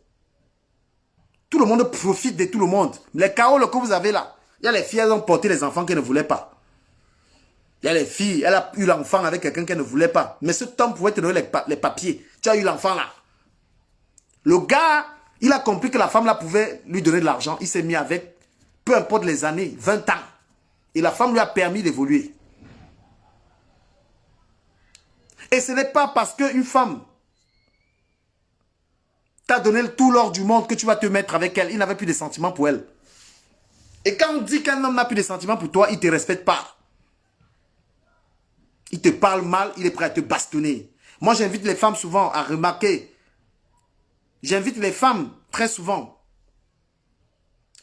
Tout le monde profite de tout le monde. Les kaolo que vous avez là, il y a les filles, elles ont porté les enfants qu'elles ne voulaient pas. Il y a les filles, elle a eu l'enfant avec quelqu'un qu'elle ne voulait pas. Mais ce homme pouvait te donner les papiers. Tu as eu l'enfant là. Le gars, il a compris que la femme là pouvait lui donner de l'argent. Il s'est mis avec, peu importe les années, 20 ans. Et la femme lui a permis d'évoluer. Et ce n'est pas parce qu'une femme t'a donné tout l'or du monde que tu vas te mettre avec elle. Il n'avait plus de sentiments pour elle. Et quand on dit qu'un homme n'a plus de sentiments pour toi, il ne te respecte pas. Il te parle mal, il est prêt à te bastonner. Moi, j'invite les femmes souvent à remarquer. J'invite les femmes très souvent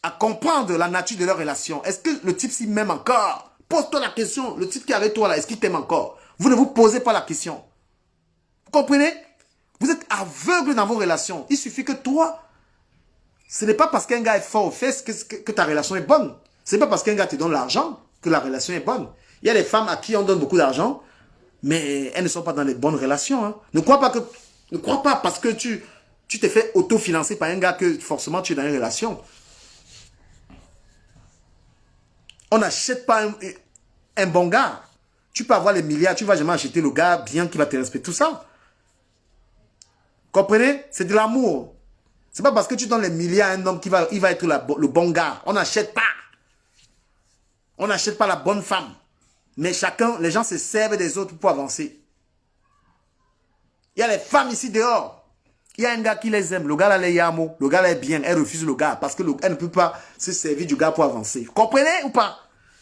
à comprendre la nature de leur relation. Est-ce que le type s'y m'aime encore? Pose-toi la question. Le type qui est avec toi là, est-ce qu'il t'aime encore? Vous ne vous posez pas la question. Vous comprenez? Vous êtes aveugle dans vos relations. Il suffit que toi, ce n'est pas parce qu'un gars est fort aux fesses que ta relation est bonne. Ce n'est pas parce qu'un gars te donne l'argent que la relation est bonne. Il y a des femmes à qui on donne beaucoup d'argent, mais elles ne sont pas dans les bonnes relations. Hein. Ne crois pas parce que tu t'es fait autofinancer par un gars que forcément tu es dans une relation. On n'achète pas un bon gars. Tu peux avoir les milliards, tu ne vas jamais acheter le gars bien qui va te respecter. Tout ça. Comprenez? C'est de l'amour. C'est pas parce que tu donnes les milliards à un homme il va être le bon gars. On n'achète pas. On n'achète pas la bonne femme. Mais les gens se servent des autres pour avancer. Il y a les femmes ici dehors. Il y a un gars qui les aime. Le gars là, les yamo. Le gars là est bien. Elle refuse le gars parce qu'elle ne peut pas se servir du gars pour avancer. Vous comprenez ou pas?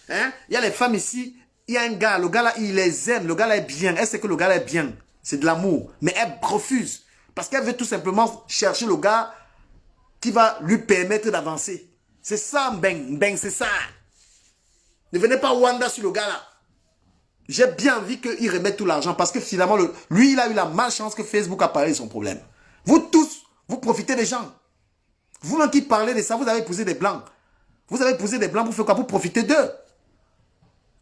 Hein? Il y a les femmes ici. Il y a un gars. Le gars là, il les aime. Le gars là est bien. Elle sait que le gars là est bien. C'est de l'amour. Mais elle refuse. Parce qu'elle veut tout simplement chercher le gars qui va lui permettre d'avancer. C'est ça, Mbeng, c'est ça. Ne venez pas Wanda sur le gars là. J'ai bien envie qu'il remette tout l'argent parce que finalement, lui, il a eu la malchance que Facebook a parlé de son problème. Vous tous, vous profitez des gens. Vous-même qui parlez de ça, vous avez épousé des blancs. Vous avez épousé des blancs pour faire quoi? Pour profiter d'eux.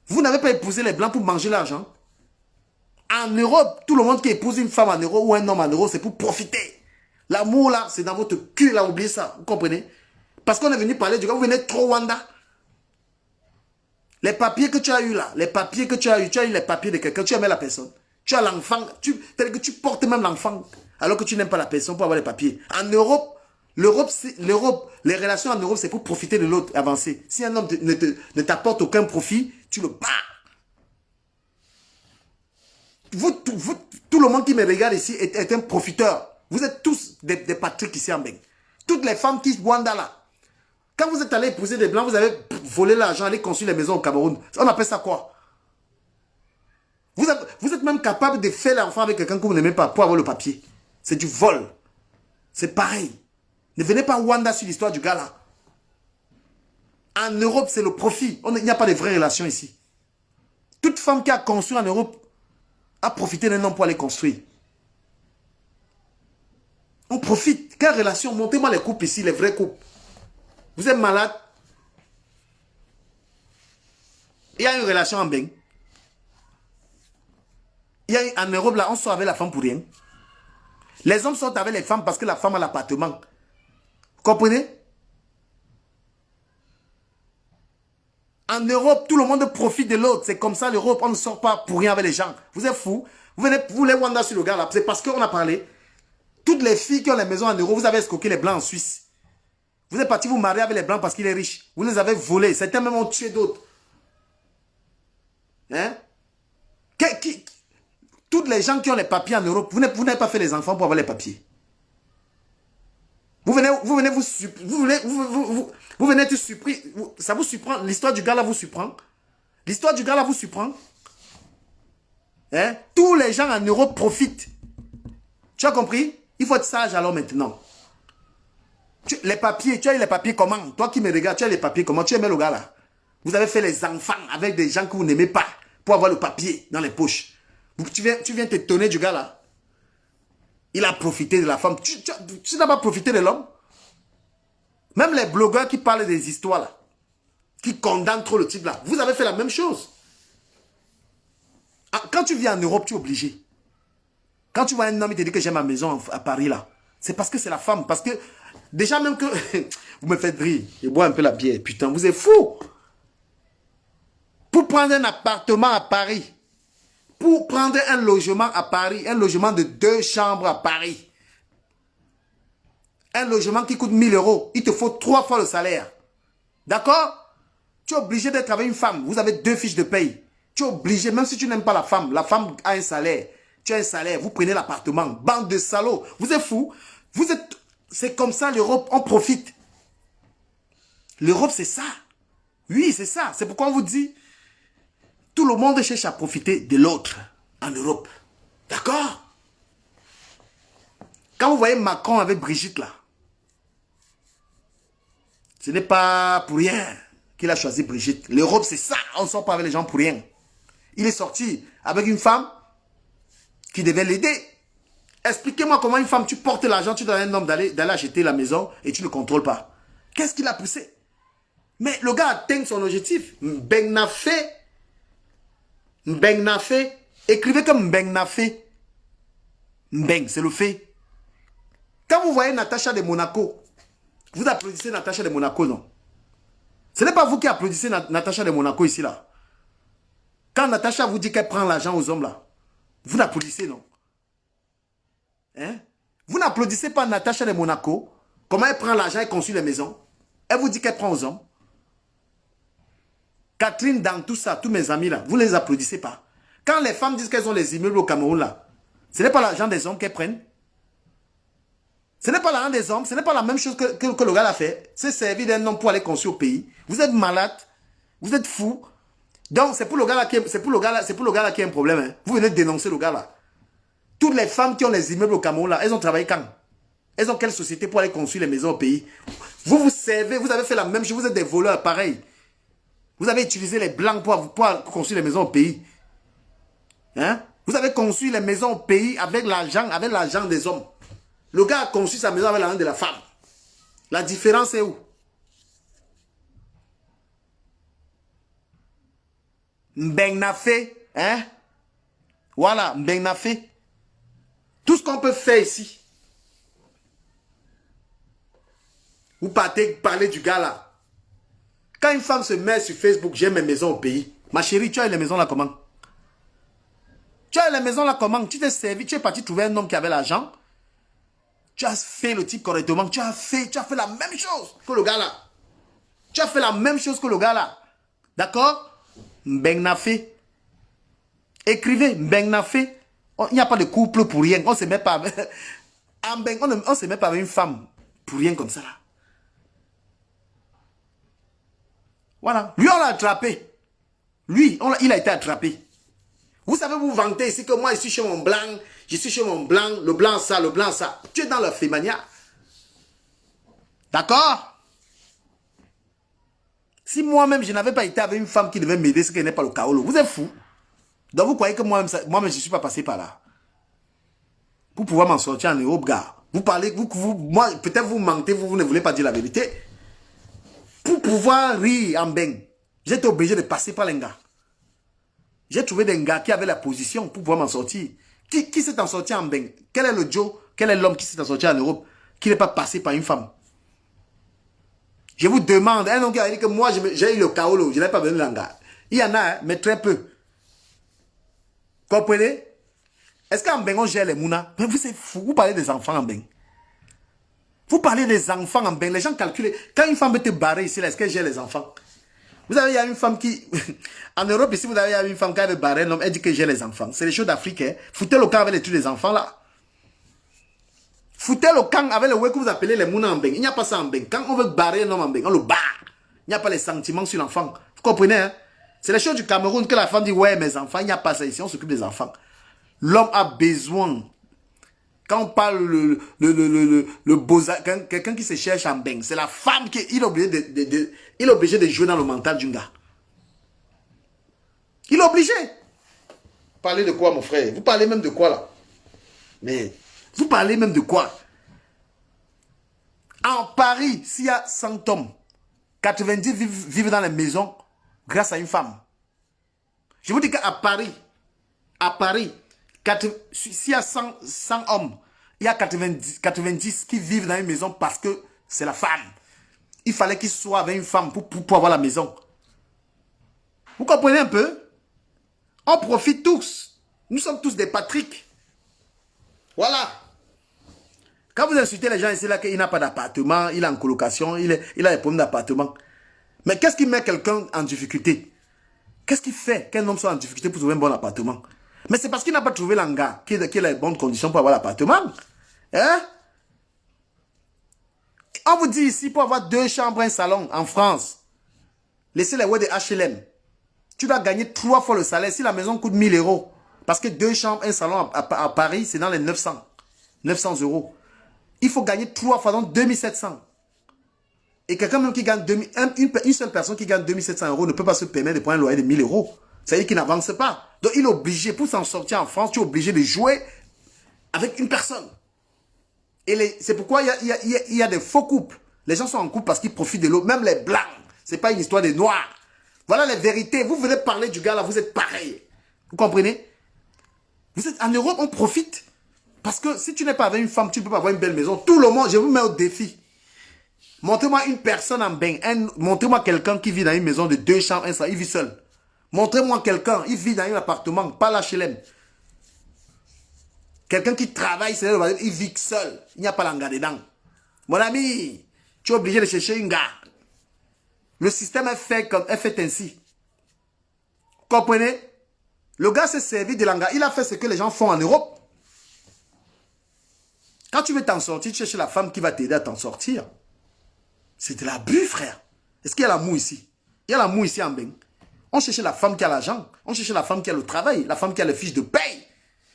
Vous n'avez pas épousé les blancs pour manger l'argent. En Europe, tout le monde qui épouse une femme en euro ou un homme en euro, c'est pour profiter. L'amour là, c'est dans votre cul là, oubliez ça. Vous comprenez? Parce qu'on est venu parler du gars, vous venez trop Wanda. Les papiers que tu as eu là, tu as eu les papiers de quelqu'un, tu aimais la personne. Tu as l'enfant, tel que tu portes même l'enfant, alors que tu n'aimes pas la personne pour avoir les papiers. En Europe, les relations en Europe, c'est pour profiter de l'autre, avancer. Si un homme ne t'apporte aucun profit, tu le bats. tout le monde qui me regarde ici est un profiteur. Vous êtes tous des Patrick ici en Beng. Toutes les femmes qui boivent là. Quand vous êtes allé épouser des Blancs, vous avez volé l'argent, allé construire les maisons au Cameroun. On appelle ça quoi? Vous êtes même capable de faire l'enfant avec quelqu'un que vous n'aimez pas pour avoir le papier. C'est du vol. C'est pareil. Ne venez pas Wanda sur l'histoire du gars là. En Europe, c'est le profit. Il n'y a pas de vraies relations ici. Toute femme qui a construit en Europe a profité d'un homme pour aller construire. On profite. Quelle relation? Montez-moi les couples ici, les vrais couples. Vous êtes malade. Il y a une relation en Beng. En Europe, là, on sort avec la femme pour rien. Les hommes sortent avec les femmes parce que la femme a l'appartement. Vous comprenez? En Europe, tout le monde profite de l'autre. C'est comme ça l'Europe. On ne sort pas pour rien avec les gens. Vous êtes fous. Vous voulez Wanda sur le gars là. C'est parce qu'on a parlé. Toutes les filles qui ont les maisons en Europe, vous avez escroqué les Blancs en Suisse. Vous êtes parti vous marier avec les Blancs parce qu'il est riche. Vous les avez volés. Certains même ont tué d'autres. Hein? Toutes les gens qui ont les papiers en Europe, vous n'avez pas fait les enfants pour avoir les papiers. Vous venez te surprendre. Ça vous surprend. L'histoire du gars là vous surprend. L'histoire du gars là vous surprend. Hein? Tous les gens en Europe profitent. Tu as compris? Il faut être sage alors maintenant. Les papiers, tu as eu les papiers comment? Toi qui me regardes, tu as les papiers comment? Tu aimais le gars là? Vous avez fait les enfants avec des gens que vous n'aimez pas pour avoir le papier dans les poches. Tu viens t'étonner du gars là. Il a profité de la femme. Tu n'as pas profité de l'homme? Même les blogueurs qui parlent des histoires là, qui condamnent trop le type là, vous avez fait la même chose. Quand tu viens en Europe, tu es obligé. Quand tu vois un homme, il te dit que j'ai ma maison à Paris là, c'est parce que c'est la femme. Parce que déjà même que vous me faites rire et boire un peu la bière. Putain, vous êtes fous. Pour prendre un appartement à Paris, pour prendre un logement à Paris, un logement de 2 chambres à Paris, un logement qui coûte 1000 euros, il te faut 3 fois le salaire. D'accord? Tu es obligé d'être avec une femme. Vous avez 2 fiches de paye. Tu es obligé, même si tu n'aimes pas la femme a un salaire. Tu as un salaire, vous prenez l'appartement. Bande de salauds. Vous êtes fous. C'est comme ça l'Europe, on profite. L'Europe, c'est ça. Oui, c'est ça. C'est pourquoi on vous dit, tout le monde cherche à profiter de l'autre en Europe. D'accord? Quand vous voyez Macron avec Brigitte là, ce n'est pas pour rien qu'il a choisi Brigitte. L'Europe, c'est ça. On ne sort pas avec les gens pour rien. Il est sorti avec une femme qui devait l'aider. Expliquez-moi comment une femme, tu portes l'argent, tu donnes à un homme d'aller acheter la maison et tu ne contrôles pas. Qu'est-ce qu'il a poussé? Mais le gars atteint son objectif. Mbeng Nafé. Écrivez comme Mbeng Nafé. Mbeng, c'est le fait. Quand vous voyez Natacha de Monaco, vous applaudissez Natacha de Monaco, non? Ce n'est pas vous qui applaudissez Natacha de Monaco ici, là. Quand Natacha vous dit qu'elle prend l'argent aux hommes, là, vous n'applaudissez, non? Hein? Vous n'applaudissez pas Natacha de Monaco. Comment elle prend l'argent et construit les maisons? Elle vous dit qu'elle prend aux hommes. Catherine, dans tout ça, tous mes amis, là, vous ne les applaudissez pas. Quand les femmes disent qu'elles ont les immeubles au Cameroun, là, ce n'est pas l'argent des hommes qu'elles prennent. Ce n'est pas l'argent des hommes, ce n'est pas la même chose que le gars a fait. C'est servi d'un homme pour aller construire au pays. Vous êtes malade, vous êtes fou. Donc, c'est pour le gars là qui a un problème. Hein. Vous venez de dénoncer le gars là. Toutes les femmes qui ont les immeubles au Cameroun là, elles ont travaillé quand? Elles ont quelle société pour aller construire les maisons au pays? Vous servez, vous avez fait la même chose, vous êtes des voleurs, pareil. Vous avez utilisé les blancs pour construire les maisons au pays. Hein? Vous avez construit les maisons au pays avec l'argent des hommes. Le gars a construit sa maison avec l'argent de la femme. La différence est où? Mbeng Nafé, hein? Voilà, Mbeng Nafé. Tout ce qu'on peut faire ici. Vous partez parler du gars là. Quand une femme se met sur Facebook, j'ai mes maisons au pays. Ma chérie, tu as les maisons là comment? Tu as les maisons là comment? Tu t'es servi, tu es parti trouver un homme qui avait l'argent. Tu as fait le type correctement. Tu as fait la même chose que le gars là. Tu as fait la même chose que le gars là. D'accord? Mbeng Nafé. Écrivez Mbeng Nafé. Il n'y a pas de couple pour rien. On se met pas avec... on se met pas avec une femme pour rien comme ça là. Voilà. Lui, on l'a attrapé. Lui, il a été attrapé. Vous savez, vous vantez ici que moi, je suis chez mon blanc. Je suis chez mon blanc. Le blanc ça, le blanc ça. Tu es dans le fémania. D'accord? Si moi-même, je n'avais pas été avec une femme qui devait m'aider, c'est qu'elle n'est pas le chaos. Vous êtes fou. Donc vous croyez que moi-même, je ne suis pas passé par là. Pour pouvoir m'en sortir en Europe, gars. Vous parlez, moi, peut-être vous mentez, vous ne voulez pas dire la vérité. Pour pouvoir rire en bain, j'étais obligé de passer par les gars. J'ai trouvé des gars qui avaient la position pour pouvoir m'en sortir. Qui s'est en sorti en bain? Quel est le Joe? Quel est l'homme qui s'est en sorti en Europe? Qui n'est pas passé par une femme? Je vous demande, un homme qui a dit que moi, j'ai eu le chaos, je n'ai pas besoin de l'anga. Il y en a, hein, mais très peu. Comprenez? Est-ce qu'en Bengon, j'ai les mounas? Mais vous, c'est fou. Vous parlez des enfants en Bengon. Vous parlez des enfants en Bengon. Les gens calculent. Quand une femme veut te barrer ici, est-ce que j'ai les enfants? Vous avez, il y a une femme qui... en Europe, ici, vous avez une femme qui avait barré un homme. Elle dit que j'ai les enfants. C'est les choses d'Afrique. Hein. Foutez le camp avec les trucs des enfants, là. Foutez le camp avec le ouais que vous appelez les mounas en Bengon. Il n'y a pas ça en Bengon. Quand on veut barrer un homme en Bengon, on le barre. Il n'y a pas les sentiments sur l'enfant. Vous comprenez, hein? C'est les choses du Cameroun que la femme dit, ouais, mes enfants, il n'y a pas ça ici, on s'occupe des enfants. L'homme a besoin. Quand on parle le beau-art, quelqu'un qui se cherche en bain, c'est la femme qui il est obligé de jouer dans le mental d'un gars. Il est obligé. Parlez de quoi, mon frère? Vous parlez même de quoi, là? Mais, vous parlez même de quoi? En Paris, s'il y a 100 hommes, 90 vivent dans les maisons grâce à une femme. Je vous dis qu'à Paris, s'il y a 100 hommes, il y a 90 qui vivent dans une maison parce que c'est la femme. Il fallait qu'ils soient avec une femme pour avoir la maison. Vous comprenez un peu? On profite tous. Nous sommes tous des Patrick. Voilà. Quand vous insultez les gens ici, là, qu'il n'a pas d'appartement, il est en colocation, il a des problèmes d'appartement. Mais qu'est-ce qui met quelqu'un en difficulté? Qu'est-ce qui fait qu'un homme soit en difficulté pour trouver un bon appartement? Mais c'est parce qu'il n'a pas trouvé l'anga qui a les bonnes conditions pour avoir l'appartement. Hein? On vous dit ici, pour avoir 2 chambres, un salon en France, laissez les ouais de HLM. Tu dois gagner 3 fois le salaire si la maison coûte 1000 €. Parce que 2 chambres, un salon à Paris, c'est dans les 900 €. Il faut gagner 3 fois, donc 2700. Et quelqu'un même qui gagne une seule personne qui gagne 2700 € ne peut pas se permettre de prendre un loyer de 1000 €. C'est-à-dire qu'il n'avance pas. Donc il est obligé, pour s'en sortir en France, tu es obligé de jouer avec une personne. Et c'est pourquoi il y a des faux couples. Les gens sont en couple parce qu'ils profitent de l'autre. Même les blancs. Ce n'est pas une histoire des noirs. Voilà les vérités. Vous venez parler du gars là, vous êtes pareil. Vous comprenez? Vous êtes en Europe, on profite. Parce que si tu n'es pas avec une femme, tu ne peux pas avoir une belle maison. Tout le monde, je vous mets au défi. Montrez-moi une personne en bain. Montrez-moi quelqu'un qui vit dans une maison de 2 chambres, un salon. Il vit seul. Montrez-moi quelqu'un, il vit dans un appartement, pas l'HLM. Quelqu'un qui travaille, il vit seul. Il n'y a pas l'anga dedans. Mon ami, tu es obligé de chercher un gars. Le système est fait ainsi. Vous comprenez? Le gars s'est servi de l'anga. Il a fait ce que les gens font en Europe. Quand tu veux t'en sortir, tu cherches la femme qui va t'aider à t'en sortir. C'est de l'abus, frère. Est-ce qu'il y a l'amour ici? Il y a l'amour ici en bain. On cherche la femme qui a l'argent. On cherche la femme qui a le travail. La femme qui a les fiches de paye.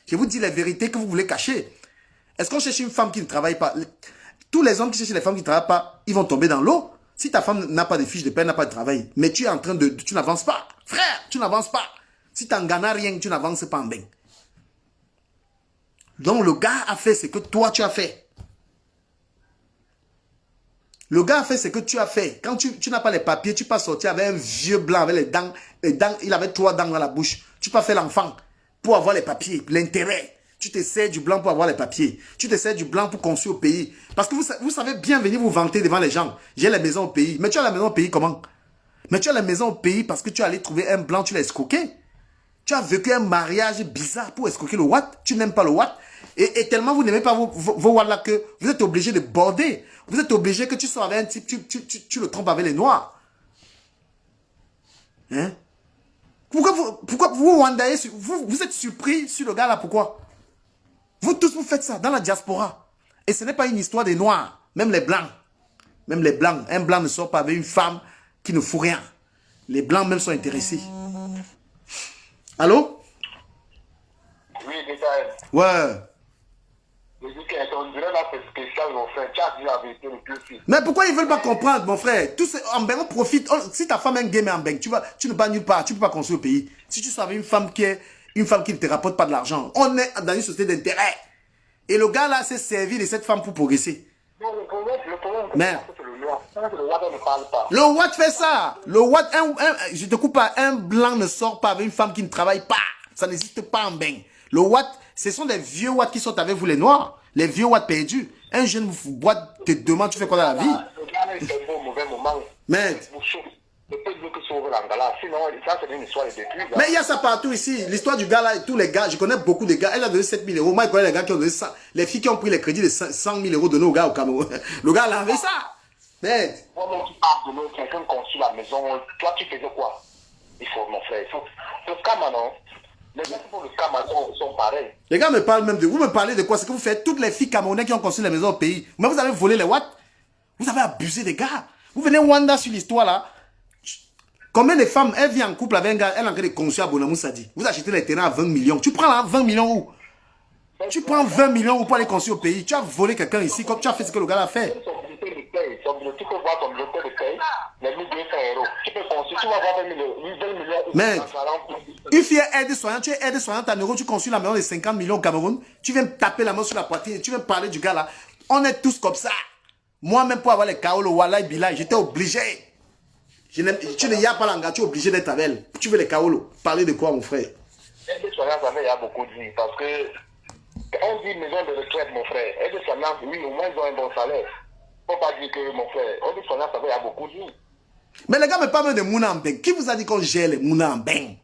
Je vous dis les vérités que vous voulez cacher. Est-ce qu'on cherche une femme qui ne travaille pas? Tous les hommes qui cherchent les femmes qui ne travaillent pas, ils vont tomber dans l'eau. Si ta femme n'a pas de fiches de paye, n'a pas de travail, mais tu es en train de... Tu n'avances pas. Frère, tu n'avances pas. Si tu n'en gagnes rien, tu n'avances pas en bain. Donc le gars a fait ce que toi tu as fait. Le gars a fait ce que tu as fait. Quand tu n'as pas les papiers, tu peux sortir avec un vieux blanc, avec les dents. Il avait 3 dents dans la bouche. Tu peux faire l'enfant pour avoir les papiers, l'intérêt. Tu te sers du blanc pour avoir les papiers. Tu te sers du blanc pour construire au pays. Parce que vous savez bien venir vous vanter devant les gens. J'ai la maison au pays. Mais tu as la maison au pays comment? Mais tu as la maison au pays parce que tu es allé trouver un blanc, tu l'as escroqué. Tu as vécu un mariage bizarre pour escroquer le Watt. Tu n'aimes pas le Watt. Et tellement vous n'aimez pas vos Watt là que vous êtes obligé de border. Vous êtes obligé que tu sois avec un type, tu le trompes avec les noirs. Hein? Pourquoi vous Wandayez, vous êtes surpris sur le gars là, pourquoi? Vous tous, vous faites ça dans la diaspora. Et ce n'est pas une histoire des Noirs, même les Blancs. Même les Blancs. Un Blanc ne sort pas avec une femme qui ne fout rien. Les Blancs même sont intéressés. Allô? Oui, Michael. Ouais. Je dis qu'on dirait là, c'est spécial, mon frère. Tu as dit la vérité le plus vite. Mais pourquoi ils veulent pas comprendre, mon frère? Tous en Beng, on profite. Si ta femme est un game en Beng, tu ne vas nulle part. Tu ne peux pas construire le pays. Si tu savais une femme qui ne te rapporte pas de l'argent, on est dans une société d'intérêt. Et le gars là s'est servi de cette femme pour progresser. Non, le problème, Merde. c'est le noir. Le Watt ne parle pas. Le Watt fait ça. Le Watt, je te coupe pas, un blanc ne sort pas avec une femme qui ne travaille pas. Ça n'existe pas en Beng. Le Watt, ce sont des vieux Watt qui sont avec vous les noirs. Les vieux Watt perdus. Un jeune Watt te demande, tu fais quoi dans la vie? Le gars là, il fait un mauvais moment. Merde. Le peu de que sauver l'Angala. Sinon, ça, c'est une histoire de depuis. Mais il y a ça partout ici. L'histoire du gars là, et tous les gars, je connais beaucoup de gars. Elle a donné 7 000 euros. Moi, je connais les gars qui ont donné 100. Les filles qui ont pris les crédits de 100 000 euros donnés aux gars au Cameroun. Le gars, là, avait ça. Merde. Moi, tu parles de l'autre, quelqu'un construit la maison. Toi, tu faisais quoi? Il faut, mon frère. Le scam, non? Les gens qui font le scam sont pareils. Les gars me parlent même de... Vous me parlez de quoi? C'est que vous faites toutes les filles camerounaises qui ont construit les maisons au pays. Mais vous avez volé les watts. Vous avez abusé des gars. Vous venez Wanda sur l'histoire là. Combien de femmes, elle vit en couple avec un gars, elle est en train de construire à Bonamou Sadi. Vous achetez les terrains à 20 millions. Tu prends là 20 millions où? Tu prends 20 millions où pour aller construire au pays. Tu as volé quelqu'un ici comme tu as fait ce que le gars a fait. Tu peux voir ton bulletin de paye, les 1200 euros. Tu peux construire, tu vas avoir 20 millions. Mais une fille est aide-soignante, tu es aide-soignante en euros, tu construis la maison de 50 millions au Cameroun, tu viens me taper la main sur la poitrine, tu viens me parler du gars là. On est tous comme ça. Moi-même pour avoir les KO, le Wallah Bilal, j'étais obligé. Tu ne y a pas l'anga, tu es obligé d'être avec elle. Tu veux les KO, parler de quoi mon frère? Aide-soignante, ça fait, il y a beaucoup de vie parce que on dit maison de retraite, mon frère. Aide-soignante, oui, au moins ils ont un bon salaire. Faut pas dire que mon frère, aide-soignante, ça fait, il y a beaucoup de vie. Mais les gars me parlent de Mouna en Beng. Qui vous a dit qu'on gère les Mouna en Beng?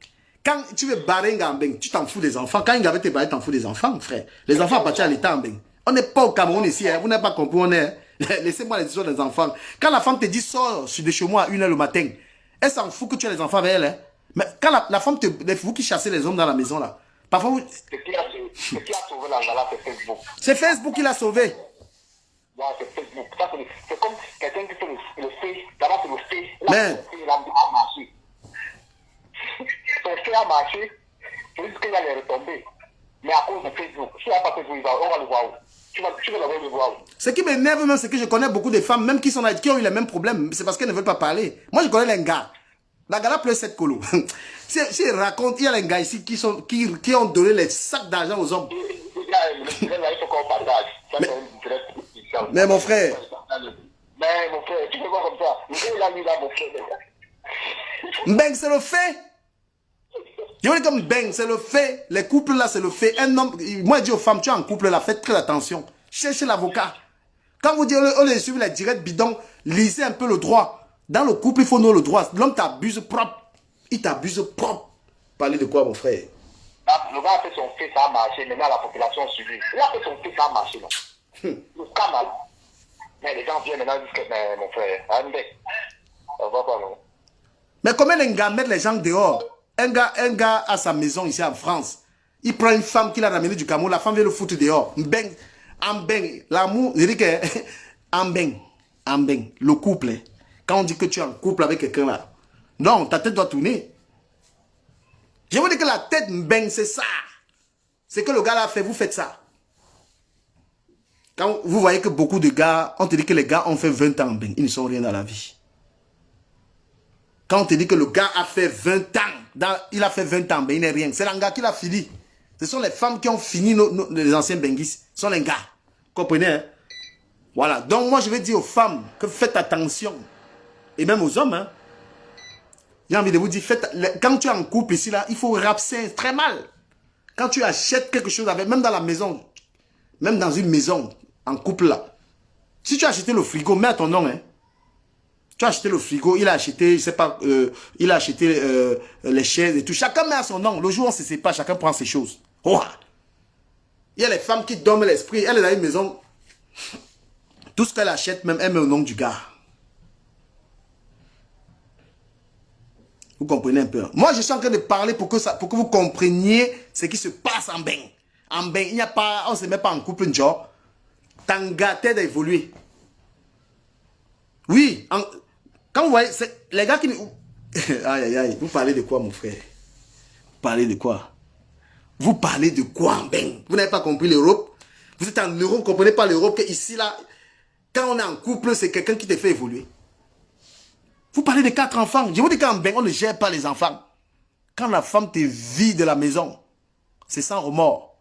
Quand tu veux barrer un gars en Beng, tu t'en fous des enfants. Quand un gars veut te barrer, t'en fous des enfants, frère. Les enfants appartiennent à l'État en Beng. On n'est pas au Cameroun ici, hein. Vous n'avez pas compris, on est. Laissez-moi les histoires des enfants. Quand la femme te dit sors de chez moi à 1h le matin, elle s'en fout que tu aies les enfants avec elle. Hein. Mais quand la femme te. Vous qui chassez les hommes dans la maison là. Parfois vous. Ce qui a sauvé l'Angala, c'est Facebook. C'est Facebook qui l'a sauvé. Ouais, c'est Facebook. C'est comme quelqu'un qui fait le fait. D'abord, c'est le fait. Mais. Il a marché. Son fait a marché. C'est juste qu'il allait retomber. Mais à cause de Facebook. Si il n'y a pas Facebook, on va le voir où? Tu vas le voir où? Ce qui m'énerve même, c'est que je connais beaucoup de femmes, même qui ont eu les mêmes problèmes. C'est parce qu'elles ne veulent pas parler. Moi, je connais les gars. La gars pleure 7 colos. Si il raconte, il y a les gars ici qui ont donné les sacs d'argent aux hommes. Mais mon frère. Mais mon frère, tu peux voir comme ça. Il a mis là, mon frère. Beng, c'est le fait. Je veux dire comme Beng, c'est le fait. Les couples là, c'est le fait. Un homme, moi je dis aux femmes, tu es en couple là, faites très attention. Cherchez l'avocat. Quand vous dites, on les suit les directs bidons, lisez un peu le droit. Dans le couple, il faut nous le droit. L'homme t'abuse propre. Il t'abuse propre. Parlez de quoi, mon frère? Le gars a fait son fait, ça a marché. Maintenant, la population suit. Il a fait son fait, ça a marché. Le scandale. Mais les gens viennent maintenant et disent que, mais mon frère, ça va pas, non? Mais comment les gars mettent les gens dehors? Un gars a sa maison ici en France. Il prend une femme qu'il a ramenée du Cameroun. La femme vient le foutre dehors. Beng, en beng. L'amour, je dis que, en beng, le couple. Quand on dit que tu es en couple avec quelqu'un là, non, ta tête doit tourner. Je vous dis que la tête beng, c'est ça. C'est que le gars là fait, vous faites ça. Quand vous voyez que beaucoup de gars, on te dit que les gars ont fait 20 ans en beng, ils ne sont rien dans la vie. Quand on te dit que le gars a fait 20 ans, il a fait 20 ans, ben il n'est rien. C'est l'anga qui l'a fini. Ce sont les femmes qui ont fini les anciens benguis. Ce sont les gars. Comprenez, hein? Voilà. Donc moi je vais dire aux femmes que faites attention. Et même aux hommes, hein. J'ai envie de vous dire, quand tu es en couple ici, là, il faut rapser très mal. Quand tu achètes quelque chose avec, même dans la maison, même dans une maison, en couple là, si tu as acheté le frigo, mets à ton nom, hein. Tu as acheté le frigo, il a acheté, je sais pas, il a acheté les chaises et tout. Chacun met à son nom. Le jour où on ne se sépare, chacun prend ses choses. Oh. Il y a les femmes qui dorment l'esprit. Elle est dans une maison. Tout ce qu'elle achète, même, elle met au nom du gars. Vous comprenez un peu. Moi, je suis en train de parler pour que vous compreniez ce qui se passe en Beng. en bain, il n'y a pas, on ne se met pas en couple, genre. Tanga t'aide à évoluer. Oui, quand vous voyez, les gars qui... Aïe, aïe, aïe, vous parlez de quoi, mon frère? Vous parlez de quoi? Vous parlez de quoi, ben? Vous n'avez pas compris l'Europe? Vous êtes en Europe, vous ne comprenez pas l'Europe, que ici, là, quand on est en couple, c'est quelqu'un qui te fait évoluer. Vous parlez de 4 enfants. Je vous dis qu'en ben, on ne gère pas les enfants. Quand la femme te vide de la maison, c'est sans remords.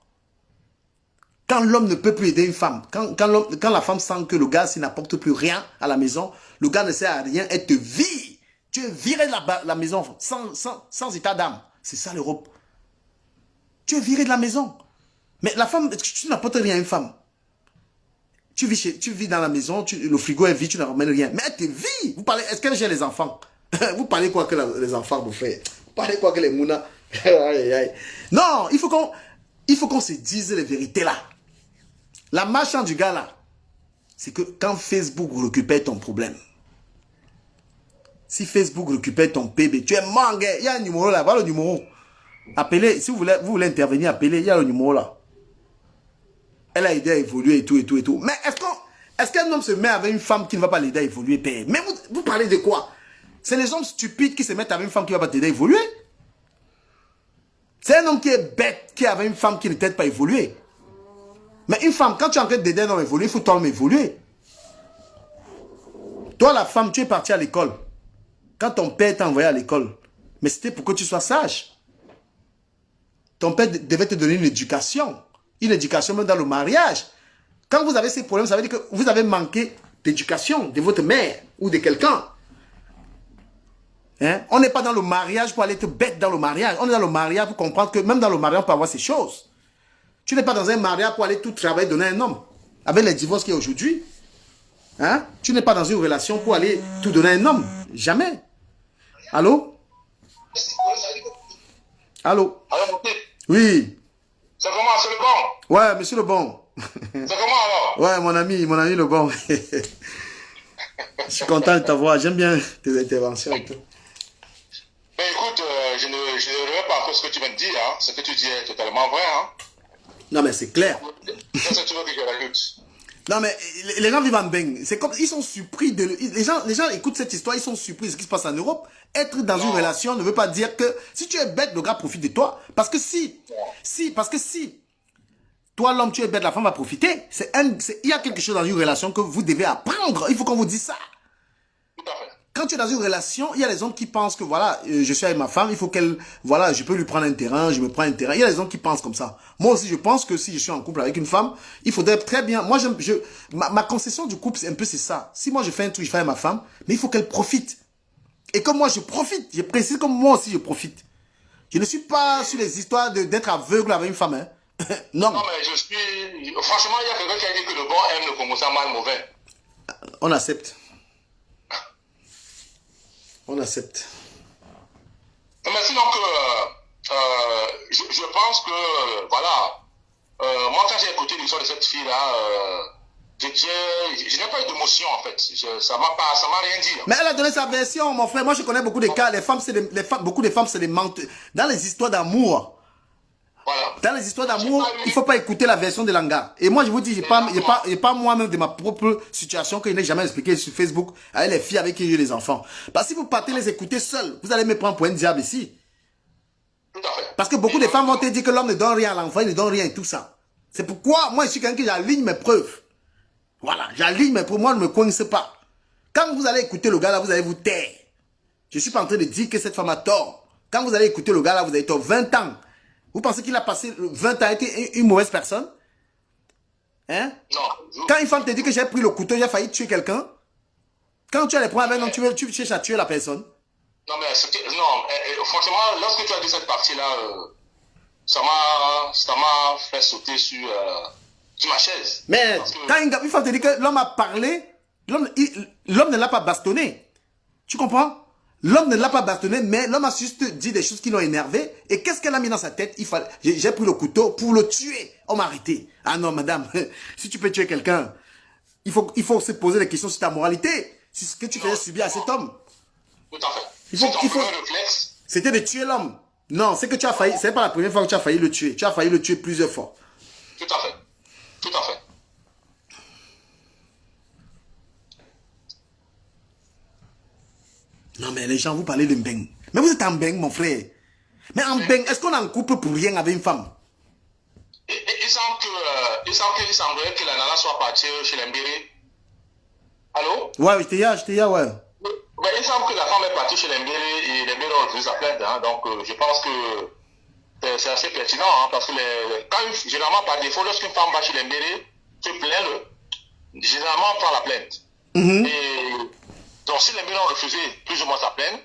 Quand l'homme ne peut plus aider une femme, quand la femme sent que le gars, s'il n'apporte plus rien à la maison, le gars ne sert à rien, elle te vire. Tu es viré de la maison sans état d'âme. C'est ça l'Europe. Tu es viré de la maison. Mais la femme, tu n'apportes rien à une femme. Tu vis dans la maison, le frigo est vide, tu ne ramènes rien. Mais elle te vit. Vous parlez, est-ce qu'elle gère les enfants? Vous parlez quoi que les enfants, vous faites? Vous parlez quoi que les mounas? Non, il faut qu'on se dise les vérités là. La marchand du gars là, c'est que quand Facebook récupère ton problème, si Facebook récupère ton PB, tu es mort, il y a un numéro là, voilà le numéro. Appelez, si vous voulez intervenir, appelez, il y a le numéro là. Elle a aidé à évoluer et tout, et tout, et tout. Mais est-ce qu'un homme se met avec une femme qui ne va pas l'aider à évoluer, père? Mais vous parlez de quoi? C'est les hommes stupides qui se mettent avec une femme qui ne va pas t'aider à évoluer. C'est un homme qui est bête, qui est avec une femme qui ne t'aide pas à évoluer. Mais une femme, quand tu es en train d'aider un homme à évoluer, il faut toi-même évoluer. Toi, la femme, tu es parti à l'école. Quand ton père t'a envoyé à l'école, mais c'était pour que tu sois sage. Ton père devait te donner une éducation. Une éducation même dans le mariage. Quand vous avez ces problèmes, ça veut dire que vous avez manqué d'éducation de votre mère ou de quelqu'un. Hein? On n'est pas dans le mariage pour aller te bête dans le mariage. On est dans le mariage pour comprendre que même dans le mariage, on peut avoir ces choses. Tu n'es pas dans un mariage pour aller tout travailler, donner à un homme. Avec les divorces qu'il y a aujourd'hui. Hein? Tu n'es pas dans une relation pour aller tout donner à un homme. Jamais. Allô? Allô? Oui. C'est comment, c'est le bon? Ouais, monsieur le bon. C'est comment alors? Ouais, mon ami le bon. Je suis content de t'avoir. J'aime bien tes interventions et tout. Ben écoute, je ne reviens pas encore ce que tu viens de dire. Hein. Ce que tu dis est totalement vrai. Hein. Non, mais c'est clair. Qu'est-ce que tu veux que je rajoute? Non, mais les gens vivent en bang. C'est comme, ils sont surpris de... Les gens écoutent cette histoire, ils sont surpris de ce qui se passe en Europe. Être dans une relation ne veut pas dire que si tu es bête, le gars profite de toi. Parce que si, toi, l'homme, tu es bête, la femme va profiter. Il y a quelque chose dans une relation que vous devez apprendre. Il faut qu'on vous dise ça. Tout à fait. Quand tu es dans une relation, il y a les hommes qui pensent que voilà, je suis avec ma femme, il faut qu'elle, voilà, je peux lui prendre un terrain, je me prends un terrain. Il y a les hommes qui pensent comme ça. Moi aussi, je pense que si je suis en couple avec une femme, il faudrait très bien, moi, ma conception du couple, c'est ça. Si moi je fais un truc, je fais avec ma femme, mais il faut qu'elle profite. Et comme moi je profite, je précise comme moi aussi je profite. Je ne suis pas sur les histoires d'être aveugle avec une femme, hein. Non. Non, mais je suis, franchement, il y a quelqu'un qui a dit que le bon aime le Congo, ça mal mauvais. On accepte. On accepte. Mais sinon que, je pense que, voilà, moi quand j'ai écouté l'histoire de cette fille-là, je n'ai pas eu d'émotion en fait. Ça m'a rien dit. Mais elle a donné sa version, mon frère. Moi, je connais beaucoup de cas. Beaucoup de femmes, c'est des menteuses. Dans les histoires d'amour, voilà. Dans les histoires d'amour, il ne faut pas écouter la version de Langa. Et moi, je vous dis, je n'ai pas moi-même de ma propre situation que je n'ai jamais expliqué sur Facebook avec les filles avec qui j'ai des enfants. Parce que si vous partez les écouter seuls, vous allez me prendre pour un diable ici. Tout à fait. Parce que beaucoup de femmes vont te dire que l'homme ne donne rien à l'enfant, il ne donne rien et tout ça. C'est pourquoi moi, je suis quelqu'un qui j'aligne mes preuves. Voilà, j'aligne mes preuves. Moi, je ne me coince pas. Quand vous allez écouter le gars là, vous allez vous taire. Je ne suis pas en train de dire que cette femme a tort. Quand vous allez écouter le gars là, vous avez tort. 20 ans. Vous pensez qu'il a passé 20 ans à être une mauvaise personne? Hein? Non. Quand une femme te dit que j'ai pris le couteau, j'ai failli tuer quelqu'un. Quand tu as les problèmes avec un homme, tu cherches à tuer la personne. Non, mais franchement, lorsque tu as dit cette partie-là, ça m'a fait sauter sur ma chaise. Mais quand une femme te dit que l'homme a parlé, l'homme ne l'a pas bastonné. Tu comprends? L'homme ne l'a pas bastonné, mais l'homme a juste dit des choses qui l'ont énervé. Et qu'est-ce qu'elle a mis dans sa tête? J'ai pris le couteau pour le tuer. On m'a arrêté. Ah non, madame, si tu peux tuer quelqu'un, il faut se poser des questions sur ta moralité. Sur ce que tu faisais subir à cet homme. Tout à fait. C'était de tuer l'homme. Non, c'est que tu as failli. C'est pas la première fois que tu as failli le tuer. Tu as failli le tuer plusieurs fois. Non, mais les gens, vous parlez de Mbeng. Mais vous êtes en Mbeng, mon frère. Mais en Mbeng, est-ce qu'on est en couple pour rien avec une femme? Il semblerait que la nana soit partie chez l'Embéré. Allô? Ouais, j'étais là, ouais. Mais il semble que la femme est partie chez l'Embéré et l'Embéré a refusé sa plainte. Hein, donc, je pense que c'est assez pertinent. Hein, parce que généralement, par défaut, lorsqu'une femme va chez l'Embéré, se plaint, généralement, on prend la plainte. Et donc, si l'Embéré a refusé plus ou moins sa plainte,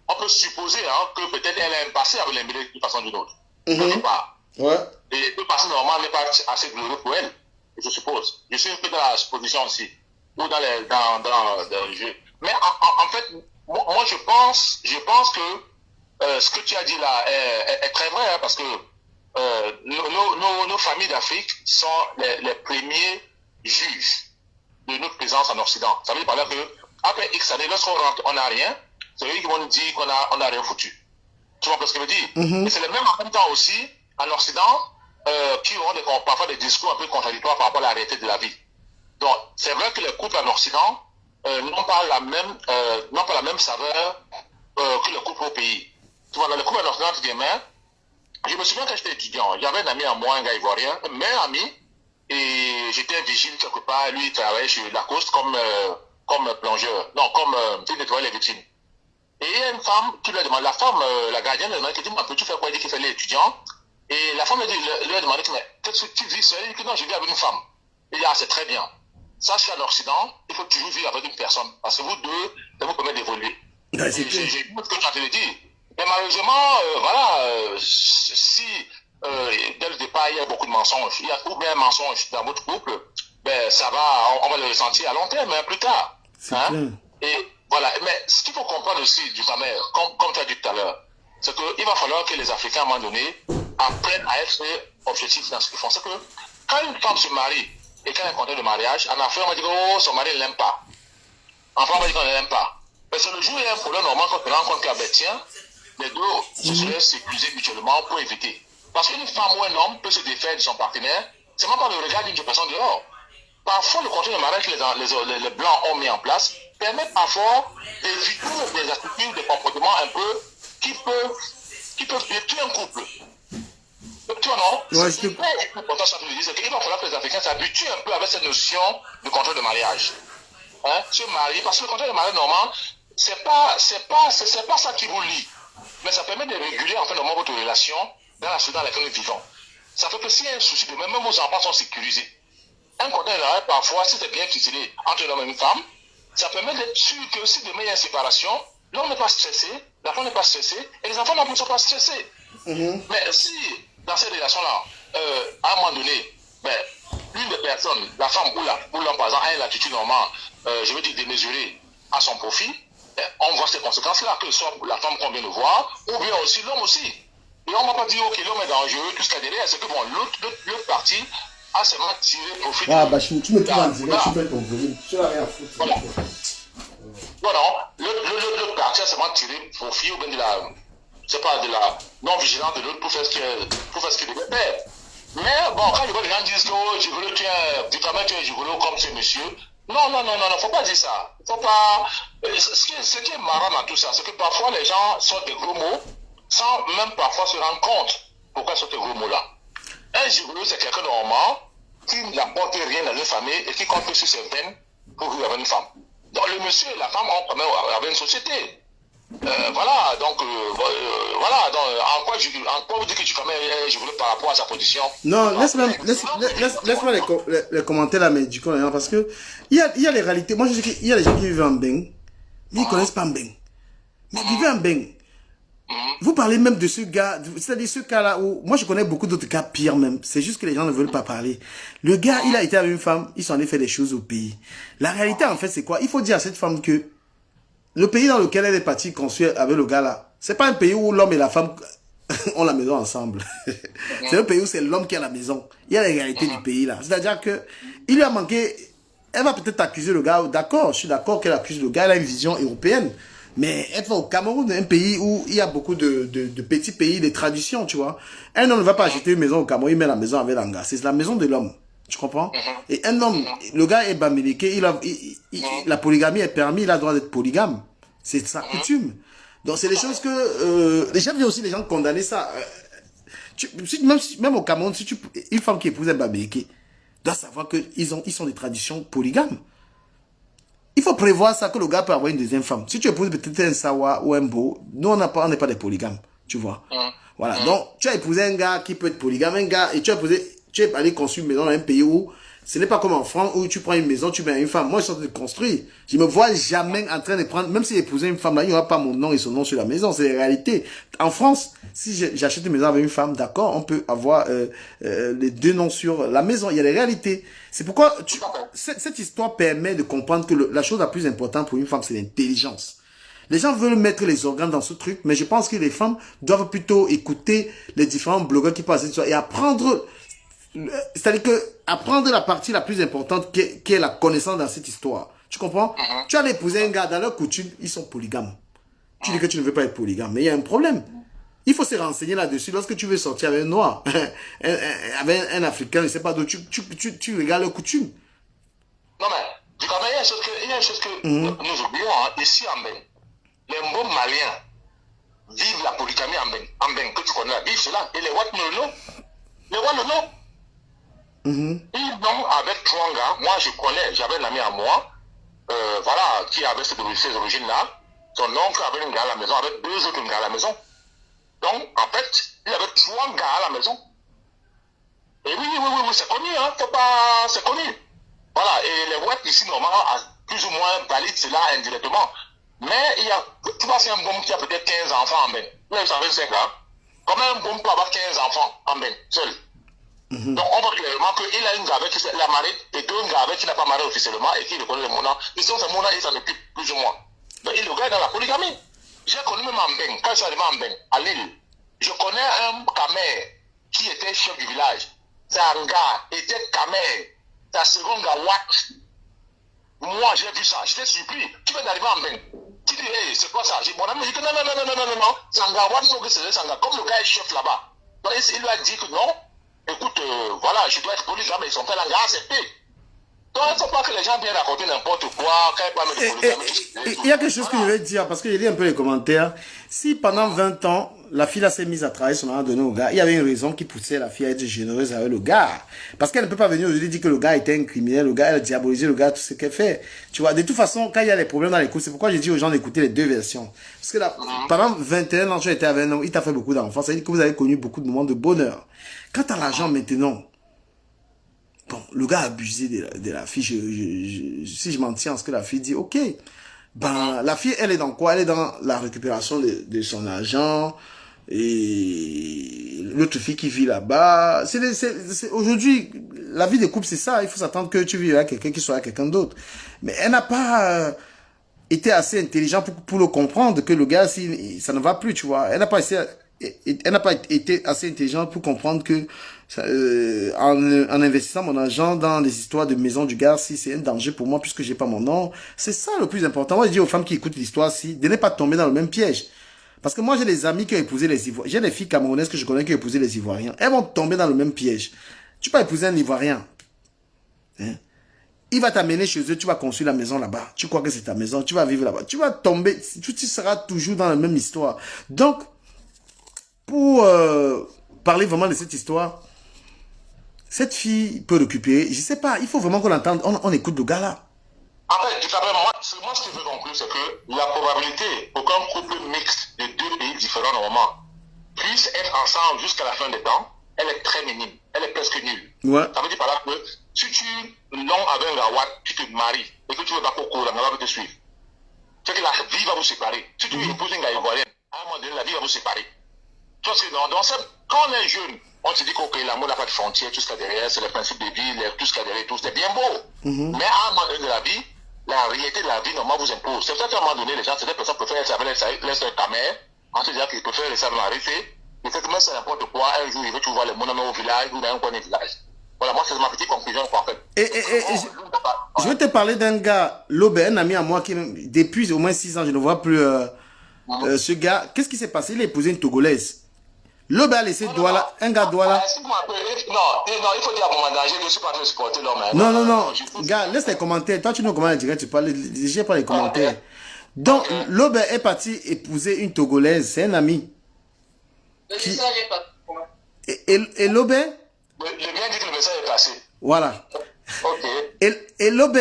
on peut supposer que peut-être elle a un passé avec l'Embéré d'une façon ou d'une autre. Quelque part. Ouais. Et le passé normal n'est pas assez glorieux pour elle, je suppose. Je suis un peu dans la supposition aussi. Ou dans le jeu. Mais en fait, moi je pense que ce que tu as dit là est très vrai, hein, parce que nos familles d'Afrique sont les premiers juges de notre présence en Occident. Ça veut dire par là que après X années, lorsqu'on rentre, on n'a rien, c'est eux qui vont nous dire qu'on a rien foutu. Tu vois ce que je veux dire? Et c'est le même en même temps aussi en Occident qui ont parfois des discours un peu contradictoires par rapport à la réalité de la vie. Donc, c'est vrai que les couples en Occident n'ont pas la même saveur que les couples au pays. Tu vois, dans les couples en Occident, je me souviens quand j'étais étudiant, il y avait un ami à moi, un gars ivoirien, un meilleur ami, et j'étais vigile quelque part, lui il travaillait chez Lacoste comme plongeur, non, comme il nettoyait les vitrines. Et il y a une femme qui lui a demandé, la gardienne lui a demandé, qui dit, moi, peux-tu faire quoi? Il dit qu'il fait l'étudiant. Et la femme lui a demandé, mais qu'est-ce que tu vis seul? Il dit que non, je vis avec une femme. Il dit, c'est très bien. Sache qu'en Occident, il faut toujours vivre avec une personne. Parce que vous deux, ça vous permet d'évoluer. Ouais, j'ai vu ce que tu as te dit. Mais malheureusement, si dès le départ, il y a beaucoup de mensonges, il y a ou bien un mensonge dans votre couple, ben ça va, on va le ressentir à long terme, mais plus tard. Hein? Et voilà. Mais ce qu'il faut comprendre aussi du Camer, comme tu as dit tout à l'heure, c'est qu'il va falloir que les Africains, à un moment donné, apprennent à être objectifs dans ce qu'ils font. C'est que quand une femme se marie, et quand elle est contente de mariage, en Afrique, on va dire que oh, son mari ne l'aime pas. En France, on va dire qu'on ne l'aime pas. Mais c'est le jour où il y a un problème normal quand on rencontre qu'à tiens, les deux se seraient sécurisés mutuellement pour éviter. Parce qu'une femme ou un homme peut se défaire de son partenaire, c'est même pas le regard d'une personne dehors. Parfois, le contrat de mariage que les Blancs ont mis en place permet parfois d'éviter des attitudes, des comportements un peu qui peuvent détruire un couple. Tu vois, non? Ouais, c'est très important, ça me dit, c'est qu'il va falloir que les Africains s'habituent un peu avec cette notion de contrat de mariage. Hein? Se marier, parce que le contrat de mariage normal, c'est pas ça qui vous lie. Mais ça permet de réguler en fait normalement votre relation dans la société dans laquelle nous vivons. Ça fait que s'il y a un souci de même vos enfants sont sécurisés. Un contrat de mariage, parfois, si c'est bien ficelé entre l'homme et une femme, ça permet d'être sûr que si demain il y a une séparation, l'homme n'est pas stressé, la femme n'est pas stressée, et les enfants non plus ne sont pas stressés. Mais si, dans cette relation-là, à un moment donné, l'une des personnes, la femme ou l'homme, par exemple, a une attitude normale, je veux dire démesurée à son profit, on voit ces conséquences-là, que ce soit la femme qu'on vient de voir, ou bien aussi l'homme aussi. Et on ne va pas dire, ok, l'homme est dangereux, tout ce qu'il y a derrière, c'est que bon, l'autre partie a seulement tiré profit. Ah, Bachou, tu me trouves en direct, tu peux ton volume. Tu n'as rien à foutre. Voilà. Non, l'autre partie a seulement tiré profit ou bien de la non-vigilance de l'autre pour faire ce qu'il devait faire. Mais bon, quand les gens disent que oh, Gigolo, tu es Gigolo comme ce monsieur, non, faut pas dire ça. Faut pas. Ce qui est marrant dans tout ça, c'est que parfois les gens sortent des gros mots sans même parfois se rendre compte pourquoi ils sortent des gros mots-là. Un Gigolo, c'est quelqu'un de normal qui n'apporte rien dans une famille et qui compte sur ses veines pour vivre avec une femme. Donc le monsieur et la femme ont quand même avec une société. Voilà, donc en quoi vous dites que tu commets je voulais par rapport à sa position? Non, laisse-moi les commentaires là, mais du coup, parce que il y a les réalités. Moi, je dis qu'il y a les gens qui vivent en Mbeng, mais ils ne connaissent pas Mbeng. Mais vivez en Mbeng. Vous parlez même de ce gars, c'est-à-dire ce cas-là où, moi je connais beaucoup d'autres cas pires même, c'est juste que les gens ne veulent pas parler. Le gars, il a été avec une femme, il s'en est fait des choses au pays. La réalité en fait c'est quoi? Il faut dire à cette femme que le pays dans lequel elle est partie construire avec le gars là, c'est pas un pays où l'homme et la femme ont la maison ensemble. C'est un pays où c'est l'homme qui a la maison. Il y a la réalité du pays là. C'est-à-dire que il lui a manqué, elle va peut-être accuser le gars, d'accord, je suis d'accord qu'elle accuse le gars, elle a une vision européenne. Mais être au Cameroun, un pays où il y a beaucoup de petits pays, des traditions, tu vois. Un homme ne va pas acheter une maison au Cameroun, il met la maison avec l'anga. C'est la maison de l'homme. Tu comprends? Et un homme, le gars est bamileke, la polygamie est permise, il a le droit d'être polygame. C'est sa coutume. Donc, c'est des choses que... j'ai vu aussi les gens condamner ça. Même au Cameroun, si une femme qui épouse un Babéké doit savoir qu'ils sont des traditions polygames. Il faut prévoir ça, que le gars peut avoir une deuxième femme. Si tu épouses peut-être un Sawa ou un Beau, nous, on n'est pas des polygames. Tu vois. Voilà. Donc, tu as épousé un gars qui peut être polygame, un gars, et tu es allé construire une maison dans un pays où ce n'est pas comme en France où tu prends une maison, tu mets une femme. Moi, je suis en train de construire. Je me vois jamais en train de prendre, même si j'épousais une femme là, il n'y aura pas mon nom et son nom sur la maison. C'est la réalité. En France, si j'achète une maison avec une femme, d'accord, on peut avoir les deux noms sur la maison. Il y a des réalités. C'est pourquoi cette histoire permet de comprendre que la chose la plus importante pour une femme, c'est l'intelligence. Les gens veulent mettre les organes dans ce truc, mais je pense que les femmes doivent plutôt écouter les différents blogueurs qui passent et apprendre. C'est-à-dire que apprendre la partie la plus importante qui est la connaissance dans cette histoire. Tu comprends? Tu as épouser un gars, dans leur coutume, ils sont polygames. Tu dis que tu ne veux pas être polygame, mais il y a un problème. Il faut se renseigner là-dessus. Lorsque tu veux sortir avec un noir, avec un africain, je ne sais pas d'où, tu regardes leurs coutumes. Non mais, il y a une chose que nous oublions, hein, ici en Ben. Les Mbom maliens vivent la polygamie en Ben, que tu connais, vivent cela. Et les Wat Nolo, ils vont avec trois gars. Moi, je connais, j'avais un ami à moi, voilà, qui avait ces origines-là. Son oncle avait un gars à la maison, avec deux autres gars à la maison. Donc, en fait, il avait trois gars à la maison. Et oui, c'est connu, hein, c'est connu. Voilà, et les Wat ici, normalement, plus ou moins valident cela indirectement. Mais tu vois, c'est un bombe qui a peut-être 15 enfants en Ben. Là, vous savez, 5 ans. Comment un bombe peut avoir 15 enfants en Ben, seul? Donc, on voit clairement qu'il a une gars avec qui il a marié et deux gars avec qui il n'a pas marié officiellement et qui le connaît le Mona. Ils sont ces Mona, ils s'en occupent plus ou moins. Donc, il le gars est dans la polygamie. J'ai connu même en Ben, quand je suis arrivé en Ben, à Lille, je connais un Kamer qui était chef du village. C'est un gars, était Kamer. C'est un second gars, Watt. Moi, j'ai vu ça, j'étais surpris. Tu viens d'arriver en Ben. Tu dis, hey, c'est quoi ça? J'ai mon ami, il dit que non. Sanga, c'est Sanga. Comme le gars est chef là-bas. Donc, il lui a dit que non. Écoute, voilà, je dois être polygame, ils sont fait l'anga accepté. Donc, il ne faut pas que les gens viennent raconter n'importe quoi, quand ils parlent de polygame. Il y a quelque chose que je vais dire, parce que j'ai lu un peu les commentaires. Si pendant 20 ans, la fille s'est mise à travailler son argent donné au gars, il y avait une raison qui poussait la fille à être généreuse avec le gars. Parce qu'elle ne peut pas venir aujourd'hui dire que le gars était un criminel, le gars, elle a diabolisé le gars, tout ce qu'elle fait. Tu vois, de toute façon, quand il y a des problèmes dans les coups, c'est pourquoi j'ai dit aux gens d'écouter les deux versions. Parce que là, pendant 21 ans, tu étais avec un homme, il t'a fait beaucoup d'enfants, ça veut dire que vous avez connu beaucoup de moments de bonheur. Quant à l'argent maintenant, bon, le gars a abusé de la fille, si je m'en tiens à ce que la fille dit, ok. Ben, la fille, elle est dans quoi? Elle est dans la récupération de son argent, et l'autre fille qui vit là-bas. Aujourd'hui, la vie de couple, c'est ça. Il faut s'attendre que tu vives avec quelqu'un qui soit avec quelqu'un d'autre. Mais elle n'a pas été assez intelligente pour le comprendre que le gars, ça ne va plus, tu vois. Elle n'a pas été assez intelligente pour comprendre que en investissant mon argent dans les histoires de maison du gars, si c'est un danger pour moi puisque j'ai pas mon nom, c'est ça le plus important. Moi, je dis aux femmes qui écoutent l'histoire, de ne pas tomber dans le même piège. Parce que moi, j'ai des amis qui ont épousé les Ivoiriens. J'ai des filles camerounaises que je connais qui ont épousé les Ivoiriens. Elles vont tomber dans le même piège. Tu peux épouser un Ivoirien. Hein? Il va t'amener chez eux, tu vas construire la maison là-bas. Tu crois que c'est ta maison, tu vas vivre là-bas. Tu vas tomber, tu seras toujours dans la même histoire. Donc, pour parler vraiment de cette histoire, cette fille peut récupérer. Je sais pas, il faut vraiment qu'on entende, on écoute le gars là. En fait, moi, ce que je veux conclure, c'est que la probabilité pour qu'un couple mixte de deux pays différents normalement puisse être ensemble jusqu'à la fin des temps, elle est très minime. Elle est presque nulle. Ouais. Ça veut dire par là que si tu longs avec un gawat, tu te maries et que tu veux pas beaucoup, la gawat va te suivre. C'est que la vie va vous séparer. Si tu épouses un gars ivoirien, à un moment donné, la vie va vous séparer. Parce que quand on est jeune, on se dit que l'amour n'a pas de frontières, tout ce qu'il y a derrière, c'est le principe de vie, tout ce qu'il y a derrière, tout, c'est bien beau. Mais à un moment donné de la vie, la réalité de la vie, normalement, vous impose. C'est pour ça qu'à un moment donné, les gens, certaines personnes préfèrent laisser ta mère, en se disant qu'ils préfèrent laisser marier. Et fait que même c'est n'importe quoi, un jour, il veut voir les monuments au village ou dans un coin du village. Voilà, moi, c'est ma petite conclusion, en fait. Je vais te parler d'un gars, Lobé, un ami à moi qui, depuis au moins 6 ans, je ne vois plus ce gars. Qu'est-ce qui s'est passé? Il a épousé une Togolaise. Lobé a laissé Douala, un gars Douala. Non, il faut dire à mon danger, je ne suis pas en train de supporter l'homme. Non. Gars, laisse les commentaires. Toi, tu nous commentes direct, tu parles, j'ai pas les commentaires. Donc, Lobe est parti épouser une Togolaise, c'est un ami. Le message est pas. Et Lobe, Le bien dit que le message est passé. voilà. Ok. Et Lobe,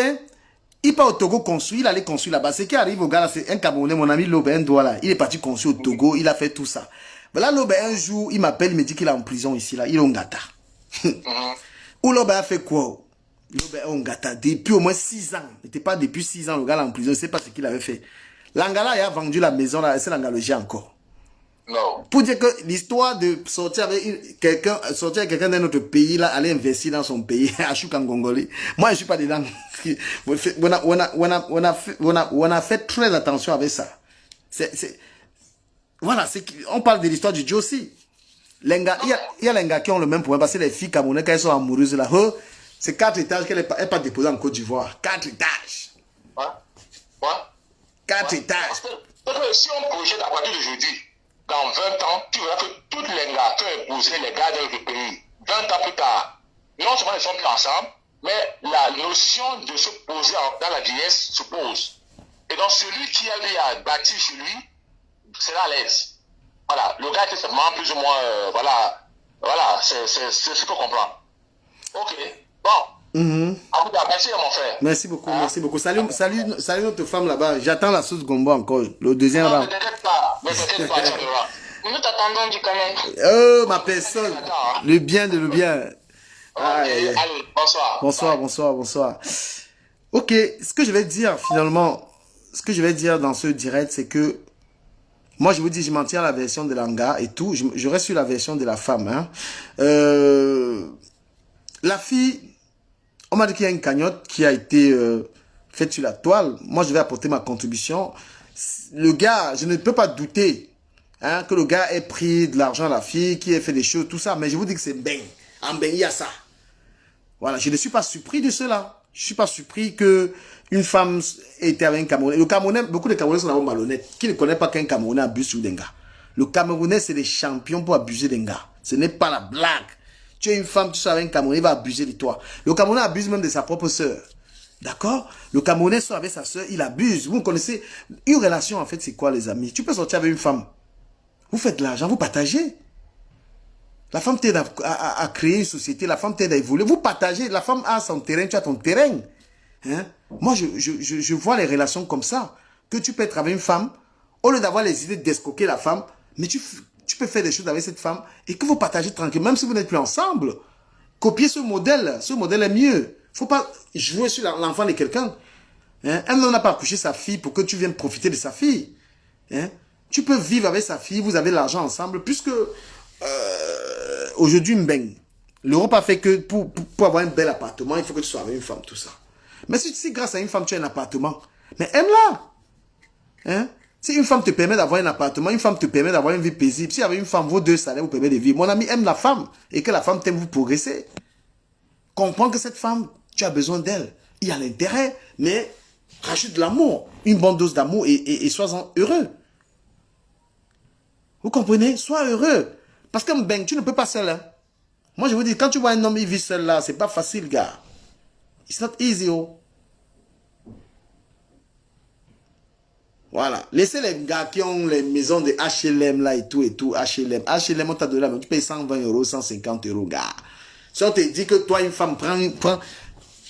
il part au Togo construire, il allait construire là-bas. Ce qui arrive au gars là, c'est un Camerounais, mon ami Lobe, un doigt là. Il est parti construire au Togo, il a fait tout ça. Voilà, Lobe, un jour, il m'appelle, il me dit qu'il est en prison ici, là. Il est au Ngata. Où Lobe a fait quoi? Lobe est au Ngata depuis au moins 6 ans. N'était pas depuis 6 ans, le gars là en prison, je ne sais pas ce qu'il avait fait. L'Angala, il a vendu la maison là, c'est l'Angalogé encore. Non. Pour dire que l'histoire de sortir avec quelqu'un d'un autre pays, là, aller investir dans son pays, à Choukangongoli, moi je ne suis pas dedans. On a fait très attention avec ça. Voilà, on parle de l'histoire du Jossi. Il y a les gars qui ont le même problème parce que les filles camerounaises, quand elles sont amoureuses, là, c'est 4 étages qu'elles n'ont pas déposé en Côte d'Ivoire. 4 étages. Ouais. Ouais. 4 étages. Parce que si on projette à partir d'aujourd'hui, dans 20 ans, tu verras que toutes les gars qui ont épousé les gars de notre pays, 20 ans plus tard, non seulement ils sont plus ensemble, mais la notion de se poser dans la vieillesse se pose. Et donc celui qui a eu à bâtir chez lui, sera à l'aise. Voilà, le gars était simplement plus ou moins, voilà, c'est ce qu'on comprend. Ok, bon. Merci mon frère. Merci beaucoup, merci beaucoup. Salut notre femme là-bas. J'attends la sauce gombo encore, le deuxième Non, round. ne t'inquiète pas, ça viendra. Nous t'attendons du Cameroun. Oh, ma personne. Le bien de le bien. Allez, bonsoir. Bonsoir. Ok, ce que je vais dire finalement, ce que je vais dire dans ce direct, c'est que moi, je vous dis, je m'en tiens à la version de l'Anga et tout. Je reste sur la version de la femme. Hein. La fille, on m'a dit qu'il y a une cagnotte qui a été faite sur la toile. Moi, je vais apporter ma contribution. Le gars, je ne peux pas douter hein, que le gars ait pris de l'argent à la fille, qu'il ait fait des choses, tout ça. Mais je vous dis que c'est bang. En bang, il y a ça. Voilà, je ne suis pas surpris de cela. Je ne suis pas surpris que une femme était avec un Camerounais. Le Camerounais, beaucoup de Camerounais sont d'abord malhonnêtes. Qui ne connaît pas qu'un Camerounais abuse sur des gars. Le Camerounais, c'est des champions pour abuser des gars. Ce n'est pas la blague. Tu es une femme, tu sais avec un Camerounais, il va abuser de toi. Le Camerounais abuse même de sa propre sœur. D'accord? Le Camerounais sort avec sa sœur, il abuse. Vous connaissez, une relation en fait, c'est quoi les amis? Tu peux sortir avec une femme. Vous faites de l'argent, vous partagez. La femme t'aide à créer une société, la femme t'aide à évoluer. Vous partagez, la femme a son terrain, tu as ton terrain. Hein? Moi, je vois les relations comme ça. Que tu peux être avec une femme, au lieu d'avoir les idées d'escroquer la femme, mais tu peux faire des choses avec cette femme et que vous partagez tranquille, même si vous n'êtes plus ensemble. Copier ce modèle est mieux. Il ne faut pas jouer sur l'enfant de quelqu'un. Hein? Elle n'en a pas accouché sa fille pour que tu viennes profiter de sa fille. Hein? Tu peux vivre avec sa fille, vous avez l'argent ensemble, puisque aujourd'hui, l'Europe a fait que pour avoir un bel appartement, il faut que tu sois avec une femme, tout ça. Mais si grâce à une femme, tu as un appartement, mais aime-la. Hein? Si une femme te permet d'avoir un appartement, une femme te permet d'avoir une vie paisible, si avec une femme, vos deux salaires vous permettent de vivre, mon ami aime la femme et que la femme t'aime, vous progresser. Comprends que cette femme, tu as besoin d'elle. Il y a l'intérêt, mais rajoute de l'amour, une bonne dose d'amour et sois-en heureux. Vous comprenez? Sois heureux. Parce que tu ne peux pas seul. Hein? Moi, je vous dis, quand tu vois un homme, il vit seul là, c'est pas facile, gars. It's not easy, oh. Voilà. Laissez les gars qui ont les maisons de HLM là et tout. HLM, on t'a donné la tu payes 120 €, 150 €, gars. Si on te dit que toi, une femme, prend...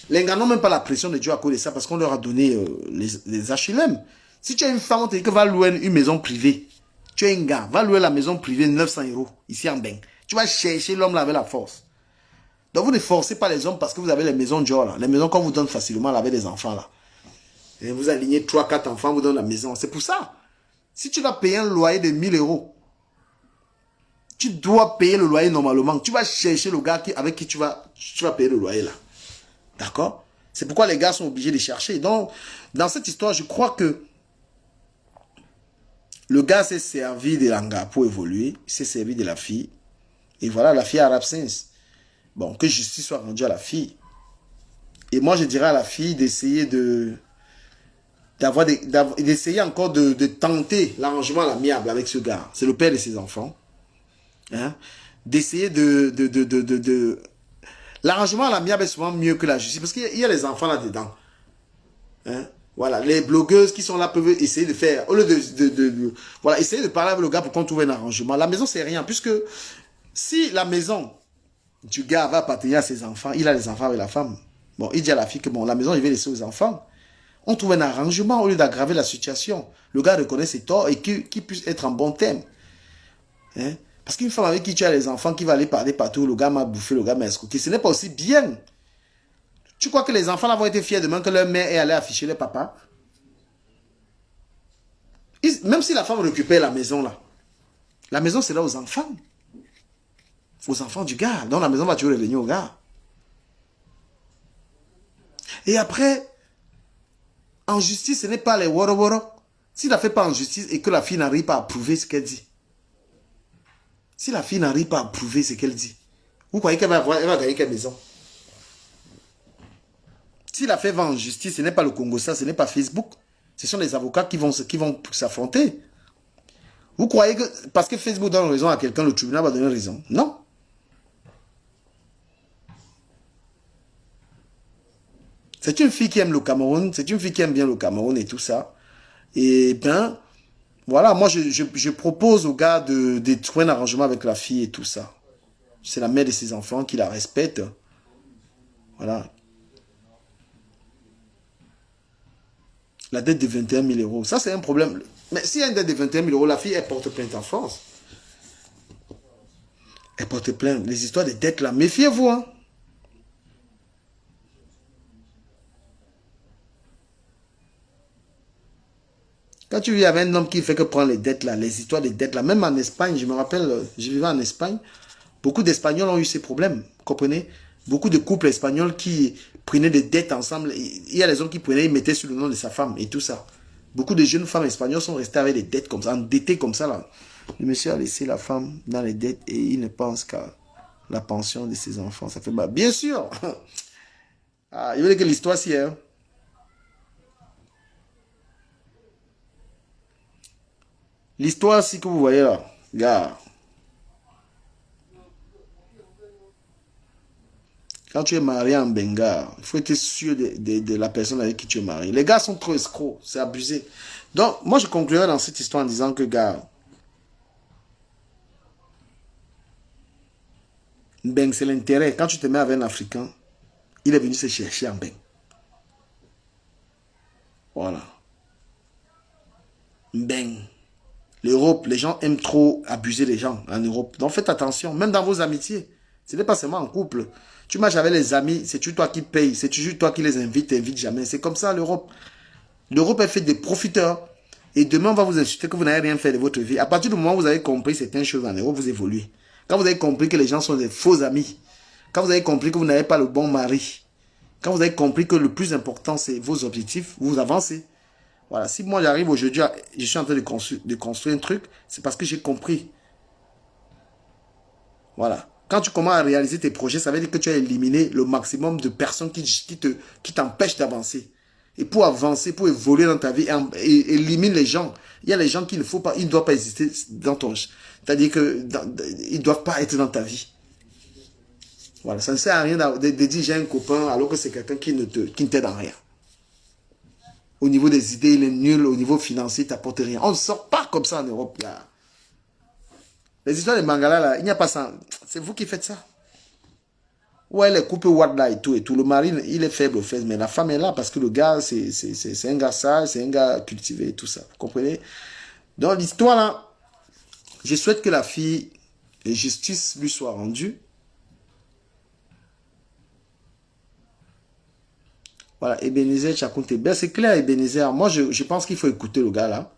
Les gars n'ont même pas la pression de Dieu à cause de ça parce qu'on leur a donné les HLM. Si tu as une femme, on te dit que va louer une maison privée. Tu es un gars, va louer la maison privée 900 € ici en Beng. Tu vas chercher l'homme là avec la force. Donc vous ne forcez pas les hommes parce que vous avez les maisons Dior là. Les maisons qu'on vous donne facilement là avec des enfants là. Et vous alignez 3-4 enfants, vous donne la maison. C'est pour ça. Si tu dois payer un loyer de 1000 €, tu dois payer le loyer normalement. Tu vas chercher le gars avec qui tu vas payer le loyer là. D'accord? C'est pourquoi les gars sont obligés de chercher. Donc, dans cette histoire, je crois que le gars s'est servi de l'anga pour évoluer. Il s'est servi de la fille. Et voilà, la fille a absence. Bon, que justice soit rendue à la fille. Et moi, je dirais à la fille d'essayer d'essayer encore de tenter l'arrangement à l'amiable avec ce gars. C'est le père de ses enfants. Hein? D'essayer l'arrangement à l'amiable est souvent mieux que la justice. Parce qu'il y a les enfants là-dedans. Hein? Voilà, les blogueuses qui sont là peuvent essayer de faire, au lieu voilà, essayer de parler avec le gars pour qu'on trouve un arrangement. La maison, c'est rien, puisque si la maison du gars va appartenir à ses enfants, il a les enfants avec la femme. Bon, il dit à la fille que bon, la maison, il va laisser aux enfants. On trouve un arrangement au lieu d'aggraver la situation. Le gars reconnaît ses torts et qu'il puisse être en bon terme. Hein? Parce qu'une femme avec qui tu as les enfants, qui va aller parler partout, le gars m'a bouffé, le gars m'a escroqué, ce n'est pas aussi bien. Tu crois que les enfants là vont être fiers demain que leur mère est allée afficher le papa? Même si la femme récupère la maison là, la maison c'est là aux enfants. Aux enfants du gars. Donc la maison va toujours revenir au gars. Et après, en justice, ce n'est pas les woro-woro. S'il la fait pas en justice et que la fille n'arrive pas à prouver ce qu'elle dit. Si la fille n'arrive pas à prouver ce qu'elle dit, vous croyez qu'elle va gagner quelle maison? Si la fait va en justice, ce n'est pas le Congo, ça, ce n'est pas Facebook. Ce sont les avocats qui vont s'affronter. Vous croyez que parce que Facebook donne raison à quelqu'un, le tribunal va donner raison? Non. C'est une fille qui aime le Cameroun, c'est une fille qui aime bien le Cameroun et tout ça. Et ben, voilà, moi je propose au gars de trouver un arrangement avec la fille et tout ça. C'est la mère de ses enfants qui la respecte. Voilà. La dette de 21 000 euros, ça c'est un problème. Mais s'il y a une dette de 21 000 euros, la fille, elle porte plainte en France. Elle porte plainte. Les histoires de dettes là, méfiez-vous. Hein. Quand tu vis avec un homme qui fait que prendre les dettes là, les histoires des dettes là, même en Espagne, je me rappelle, je vivais en Espagne, beaucoup d'Espagnols ont eu ces problèmes, vous comprenez? Beaucoup de couples espagnols qui prenaient des dettes ensemble. Il y a les hommes qui prenaient, ils mettaient sur le nom de sa femme et tout ça. Beaucoup de jeunes femmes espagnoles sont restées avec des dettes comme ça, endettées comme ça là. Le monsieur a laissé la femme dans les dettes et il ne pense qu'à la pension de ses enfants. Ça fait mal. Bien sûr. Ah, il veut dire que l'histoire c'est... Hein. L'histoire si que vous voyez là, gars. Quand tu es marié en Benga, il faut être sûr de la personne avec qui tu es marié. Les gars sont trop escrocs, c'est abusé. Donc, moi je conclurai dans cette histoire en disant que, gars, Mbeng, c'est l'intérêt. Quand tu te mets avec un Africain, il est venu se chercher en Mbeng. Voilà. Mbeng. L'Europe, les gens aiment trop abuser les gens en Europe. Donc faites attention, même dans vos amitiés. Ce n'est pas seulement en couple. Tu marches avec les amis, c'est toujours toi qui payes, c'est toujours toi qui les invites, t'invites jamais. C'est comme ça l'Europe. L'Europe est faite des profiteurs. Et demain, on va vous insulter que vous n'avez rien fait de votre vie. À partir du moment où vous avez compris certaines choses en Europe, vous évoluez. Quand vous avez compris que les gens sont des faux amis. Quand vous avez compris que vous n'avez pas le bon mari. Quand vous avez compris que le plus important, c'est vos objectifs, vous avancez. Voilà, si moi j'arrive aujourd'hui, je suis en train de construire un truc, c'est parce que j'ai compris. Voilà. Quand tu commences à réaliser tes projets, ça veut dire que tu as éliminé le maximum de personnes qui t'empêchent d'avancer. Et pour avancer, pour évoluer dans ta vie, élimine les gens. Il y a les gens qu'il ne faut pas, ils ne doivent pas exister dans ton... C'est-à-dire qu'ils ne doivent pas être dans ta vie. Voilà, ça ne sert à rien de dire j'ai un copain alors que c'est quelqu'un qui ne t'aide en rien. Au niveau des idées, il est nul. Au niveau financier, il ne t'apporte rien. On ne sort pas comme ça en Europe. Là. Les histoires de Mangala, là, il n'y a pas ça. C'est vous qui faites ça. Ouais, les couples Watt là et tout. Le mari, il est faible aux fesses. Mais la femme est là parce que le gars, c'est un gars sage, c'est un gars cultivé et tout ça. Vous comprenez? Dans l'histoire là, je souhaite que la fille, la justice lui soit rendue. Voilà, Ebenezer Chakounte. Ben, c'est clair, Ebenezer. Moi, je pense qu'il faut écouter le gars là.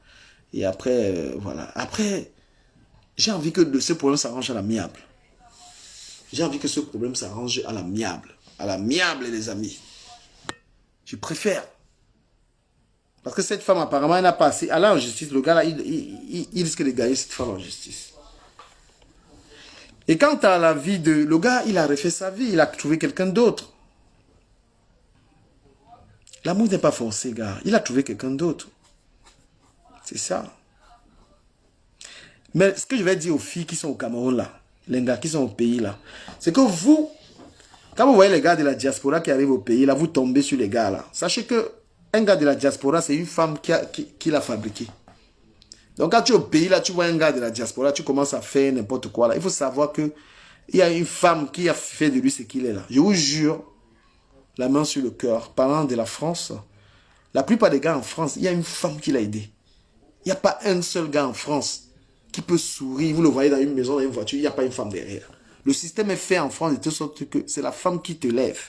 Et après, voilà. Après, j'ai envie que ce problème s'arrange à l'amiable. J'ai envie que ce problème s'arrange à l'amiable. À l'amiable, les amis. Je préfère. Parce que cette femme, apparemment, elle n'a pas assez. Elle est en justice. Le gars là, il risque de gagner cette femme en justice. Et quant à la vie de... Le gars, il a refait sa vie. Il a trouvé quelqu'un d'autre. L'amour n'est pas forcé, gars. Il a trouvé quelqu'un d'autre. C'est ça. Mais ce que je vais dire aux filles qui sont au Cameroun, là, les gars qui sont au pays, là, c'est que vous, quand vous voyez les gars de la diaspora qui arrivent au pays, là, vous tombez sur les gars, là. Sachez que Un gars de la diaspora, c'est une femme qui l'a fabriqué. Donc quand tu es au pays, là, tu vois un gars de la diaspora, tu commences à faire n'importe quoi. Là. Il faut savoir que il y a une femme qui a fait de lui ce qu'il est là. Je vous jure, la main sur le cœur, parlant de la France, la plupart des gars en France, il y a une femme qui l'a aidé. Il n'y a pas un seul gars en France qui peut sourire. Vous le voyez dans une maison, dans une voiture, il n'y a pas une femme derrière. Le système est fait en France de telle sorte que c'est la femme qui te lève.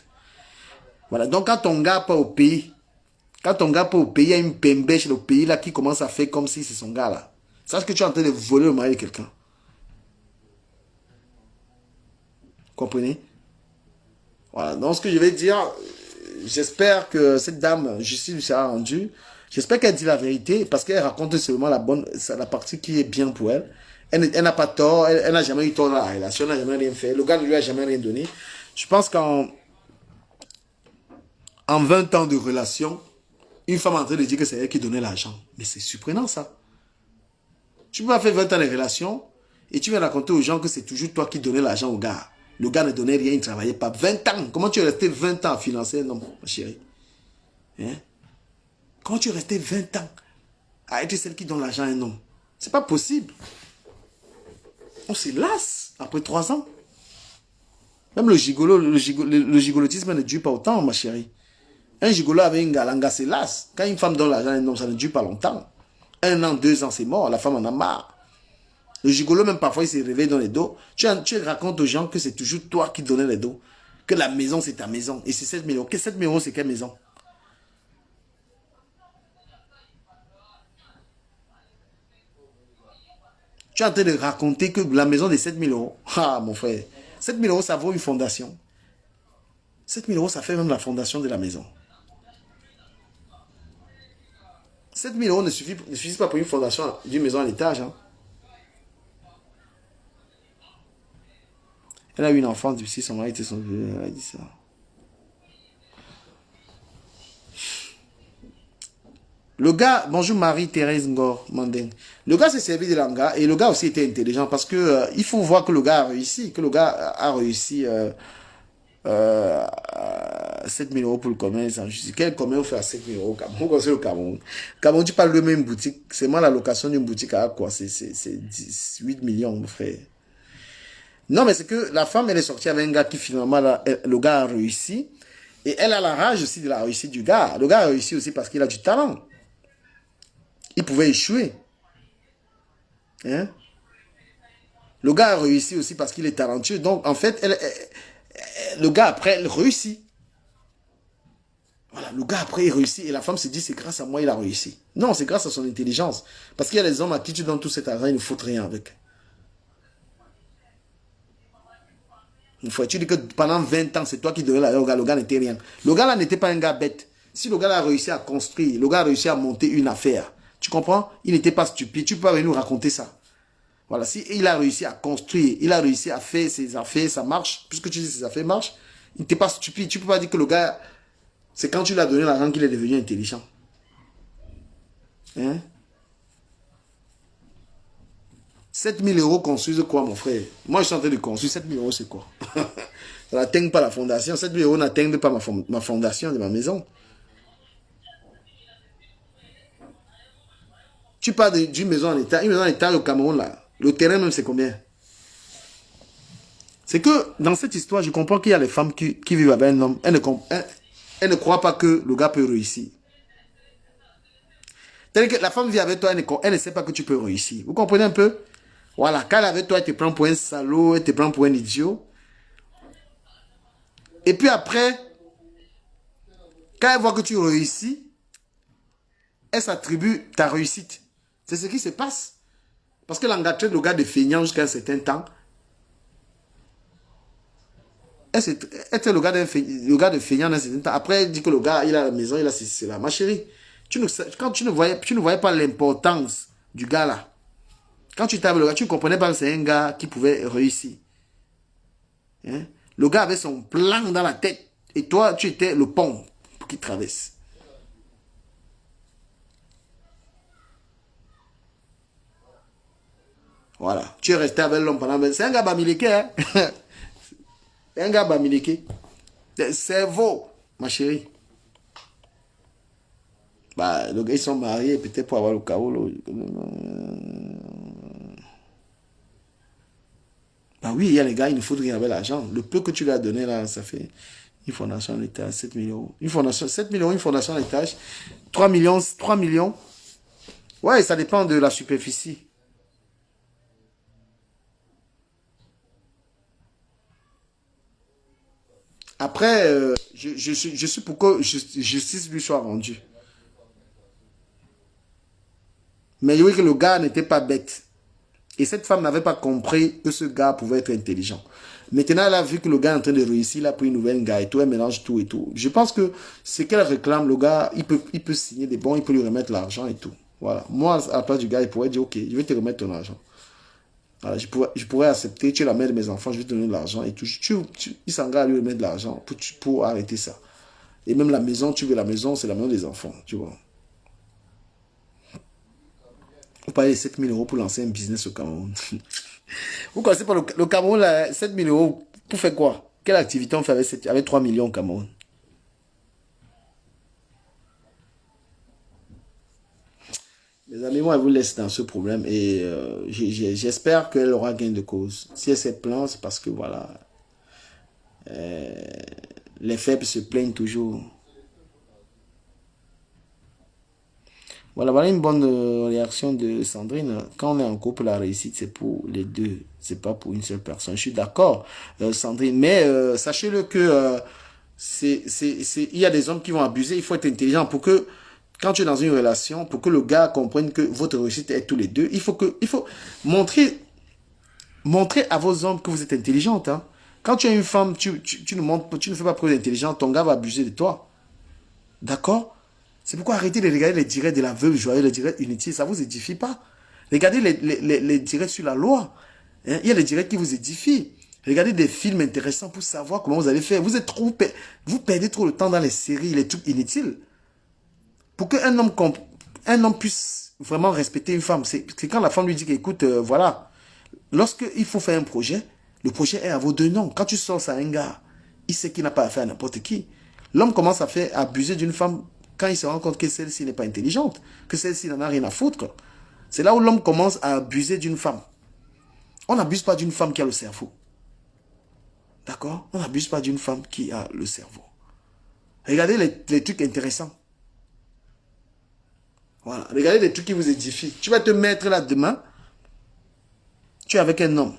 Voilà. Donc quand ton gars part au pays, il y a une pembèche au pays là qui commence à faire comme si c'est son gars là. Sache que tu es en train de voler le mari de quelqu'un. Comprenez? Voilà. Donc ce que je vais dire, j'espère que cette dame, justice lui sera rendue. J'espère qu'elle dit la vérité parce qu'elle raconte seulement la partie qui est bien pour elle. Elle n'a pas tort, elle n'a jamais eu tort dans la relation, elle n'a jamais rien fait. Le gars ne lui a jamais rien donné. Je pense qu'en 20 ans de relation, une femme est en train de dire que c'est elle qui donnait l'argent. Mais c'est surprenant ça. Tu peux pas faire 20 ans de relation et tu viens raconter aux gens que c'est toujours toi qui donnais l'argent au gars. Le gars ne donnait rien, il ne travaillait pas. 20 ans. Comment tu es resté 20 ans à financer un homme, ma chérie? Hein? Comment tu es resté 20 ans à être celle qui donne l'argent à un homme? C'est pas possible. On se lasse après 3 ans. Même le gigolotisme ne dure pas autant, ma chérie. Un gigolo avec une galanga, c'est lasse. Quand une femme donne l'argent à un homme, ça ne dure pas longtemps. 1 an, 2 ans, c'est mort. La femme en a marre. Le gigolo, même parfois, il s'est réveillé dans les dos. Tu racontes aux gens que c'est toujours toi qui donnais les dos. Que la maison, c'est ta maison. Et c'est 7 000 euros. Que 7 000 euros, c'est quelle maison? Tu es en train de raconter que la maison de 7 000 euros. Ah, mon frère. 7 000 euros, ça vaut une fondation. 7 000 euros, ça fait même la fondation de la maison. 7 000 euros ne suffisent pas pour une fondation d'une maison à l'étage. Hein. Elle a eu une enfance difficile, son mari était son vieux, elle a dit ça. Le gars, bonjour Marie-Thérèse Ngor Mandeng. Le gars s'est servi de l'anga et le gars aussi était intelligent parce que il faut voir que le gars a réussi, 7 000 euros pour le commerce. Quel commerce fait à 7 000 euros au Cameroun? Pourquoi c'est le Cameroun? Cameroun, tu parles de même boutique. C'est moi la location d'une boutique à quoi? C'est 8 millions, mon frère. Non, mais c'est que la femme, elle est sortie avec un gars qui finalement, le gars a réussi. Et elle a la rage aussi de la réussite du gars. Le gars a réussi aussi parce qu'il a du talent. Il pouvait échouer. Hein? Le gars a réussi aussi parce qu'il est talentueux. Donc, en fait, le gars, après, il réussit. Voilà, le gars, après, il réussit. Et la femme se dit, c'est grâce à moi, il a réussi. Non, c'est grâce à son intelligence. Parce qu'il y a des hommes à qui tu donnes tout cet argent, ils ne foutent rien avec. Une fois, tu dis que pendant 20 ans, c'est toi qui donnais l'argent au gars. Le gars n'était rien. Le gars là n'était pas un gars bête. Si le gars là a réussi à construire, le gars a réussi à monter une affaire, tu comprends? Il n'était pas stupide. Tu peux pas venir nous raconter ça. Voilà, si il a réussi à construire, il a réussi à faire ses affaires, ça marche. Puisque tu dis que ses affaires marchent, il n'était pas stupide. Tu peux pas dire que le gars, c'est quand tu lui as donné l'argent qu'il est devenu intelligent. Hein? 7 000 euros construisent quoi, mon frère? Moi, je suis en train de construire. 7 000 euros, c'est quoi? Ça n'atteint pas la fondation. 7 000 euros n'atteignent pas ma fondation de ma maison. Tu parles d'une maison en état. Une maison en état au Cameroun, là. Le terrain, même, c'est combien? C'est que, dans cette histoire, je comprends qu'il y a les femmes qui vivent avec un homme. Elles ne croient pas que le gars peut réussir. C'est-à-dire que la femme vit avec toi, elle ne sait pas que tu peux réussir. Vous comprenez un peu? Voilà, quand elle est avec toi, elle te prend pour un salaud, elle te prend pour un idiot. Et puis après, quand elle voit que tu réussis, elle s'attribue ta réussite. C'est ce qui se passe. Parce que l'engagé, le gars de feignant jusqu'à un certain temps, elle était le gars de feignant dans un certain temps. Après, elle dit que le gars, il a la maison, il a ceci, cela. Ma chérie, quand tu ne voyais pas l'importance du gars là, quand tu t'avais le gars, tu ne comprenais pas que c'est un gars qui pouvait réussir. Hein? Le gars avait son plan dans la tête. Et toi, tu étais le pont qui traverse. Voilà. Tu es resté avec l'homme pendant 20 ans. C'est un gars bamileke. Hein? C'est un gars bamileke. Cerveau, ma chérie. Bah, donc ils sont mariés peut-être pour avoir le chaos. Bah oui, il y a les gars, il ne faut rien avec l'argent. Le peu que tu lui as donné là, ça fait une fondation à l'étage, 7 000 euros. Une fondation, 7 000 euros, une fondation à l'étage. 3 millions, 3 millions. Ouais, ça dépend de la superficie. Après, je suis pour que justice lui soit rendue. Mais oui, que le gars n'était pas bête. Et cette femme n'avait pas compris que ce gars pouvait être intelligent. Maintenant, elle a vu que le gars est en train de réussir, il a pris une nouvelle gars et tout, elle mélange tout et tout. Je pense que ce qu'elle réclame, le gars, il peut signer des bons, il peut lui remettre l'argent et tout. Voilà. Moi, à la place du gars, il pourrait dire, ok, je vais te remettre ton argent. Voilà, je pourrais accepter, tu es la mère de mes enfants, je vais te donner de l'argent et tout. Il s'engage à lui remettre de l'argent pour arrêter ça. Et même la maison, tu veux la maison, c'est la maison des enfants, tu vois. Vous payez 7 000 euros pour lancer un business au Cameroun. Vous connaissez pas le Cameroun, là, 7 000 euros, pour faire quoi? Quelle activité on fait avec 3 millions au Cameroun? Mes amis, moi, je vous laisse dans ce problème et j'espère qu'elle aura gain de cause. Si elle s'est plainte, c'est parce que voilà, euh, les faibles se plaignent toujours. Voilà, voilà une bonne réaction de Sandrine. Quand on est en couple, la réussite, c'est pour les deux. C'est pas pour une seule personne. Je suis d'accord, Sandrine. Mais sachez-le que il y a des hommes qui vont abuser. Il faut être intelligent pour que, quand tu es dans une relation, pour que le gars comprenne que votre réussite est tous les deux, il faut montrer à vos hommes que vous êtes intelligente. Hein. Quand tu es une femme, tu ne fais pas preuve d'intelligence, ton gars va abuser de toi. D'accord? C'est pourquoi arrêtez de regarder les directs de la veuve joyeuse, les directs inutiles, ça ne vous édifie pas. Regardez les directs sur la loi. Hein? Il y a des directs qui vous édifient. Regardez des films intéressants pour savoir comment vous allez faire. Vous perdez trop le temps dans les séries, les trucs inutiles. Pour qu'un homme puisse vraiment respecter une femme, c'est quand la femme lui dit qu'écoute, voilà, lorsqu'il faut faire un projet, le projet est à vos deux noms. Quand tu sors ça à un gars, il sait qu'il n'a pas affaire à n'importe qui. L'homme commence à faire abuser d'une femme quand il se rend compte que celle-ci n'est pas intelligente, que celle-ci n'en a rien à foutre. C'est là où l'homme commence à abuser d'une femme. On n'abuse pas d'une femme qui a le cerveau. D'accord? On n'abuse pas d'une femme qui a le cerveau. Regardez les trucs intéressants. Voilà. Regardez les trucs qui vous édifient. Tu vas te mettre là demain. Tu es avec un homme.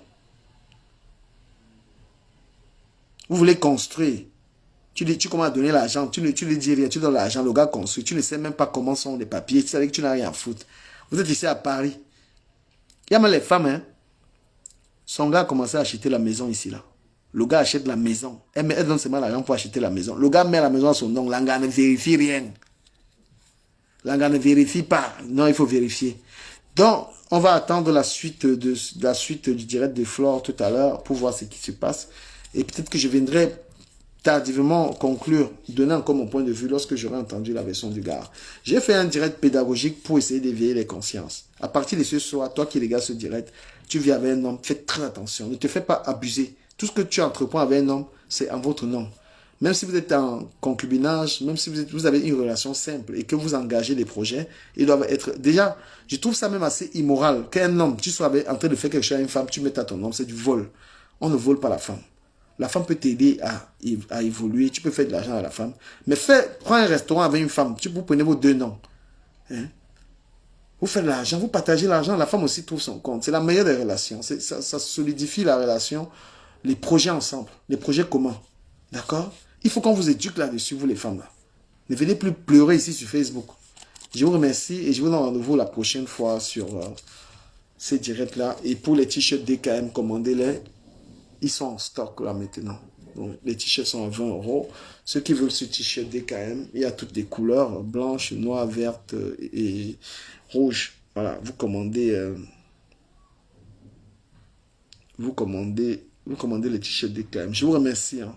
Vous voulez construire. Tu commences à donner l'argent. Tu lui dis rien. Tu donnes l'argent. Le gars construit. Tu ne sais même pas comment sont les papiers. Tu sais que tu n'as rien à foutre. Vous êtes ici à Paris. Il y a même les femmes. Hein. Son gars a commencé à acheter la maison ici. Là. Le gars achète la maison. Elle donne seulement l'argent pour acheter la maison. Le gars met la maison à son nom. L'anga ne vérifie rien. L'anga ne vérifie pas. Non, il faut vérifier. Donc, on va attendre la suite du direct de Flore tout à l'heure pour voir ce qui se passe. Et peut-être que je viendrai tardivement conclure, donner encore mon point de vue lorsque j'aurai entendu la version du gars. J'ai fait un direct pédagogique pour essayer d'éveiller les consciences. À partir de ce soir, toi qui regardes ce direct, tu vis avec un homme, fais très attention. Ne te fais pas abuser. Tout ce que tu entreprends avec un homme, c'est en votre nom. Même si vous êtes en concubinage, même si vous avez une relation simple et que vous engagez des projets, ils doivent être... Déjà, je trouve ça même assez immoral qu'un homme, tu sois en train de faire quelque chose à une femme, tu mettes à ton nom, c'est du vol. On ne vole pas la femme. La femme peut t'aider à évoluer, tu peux faire de l'argent à la femme. Mais prends un restaurant avec une femme, vous prenez vos deux noms. Hein? Vous faites de l'argent, vous partagez l'argent, la femme aussi trouve son compte. C'est la meilleure des relations. Ça solidifie la relation, les projets ensemble, les projets communs. D'accord? Il faut qu'on vous éduque là-dessus, vous les femmes là. Ne venez plus pleurer ici sur Facebook. Je vous remercie et je vous donne rendez-vous la prochaine fois sur ces directs-là. Et pour les t-shirts DKM, commandez-les. Ils sont en stock là maintenant. Donc, les t-shirts sont à 20 euros. Ceux qui veulent ce t-shirt DKM, il y a toutes les couleurs, blanches, noires, vertes et rouges. Voilà, vous commandez les t-shirts DKM. Je vous remercie. Hein.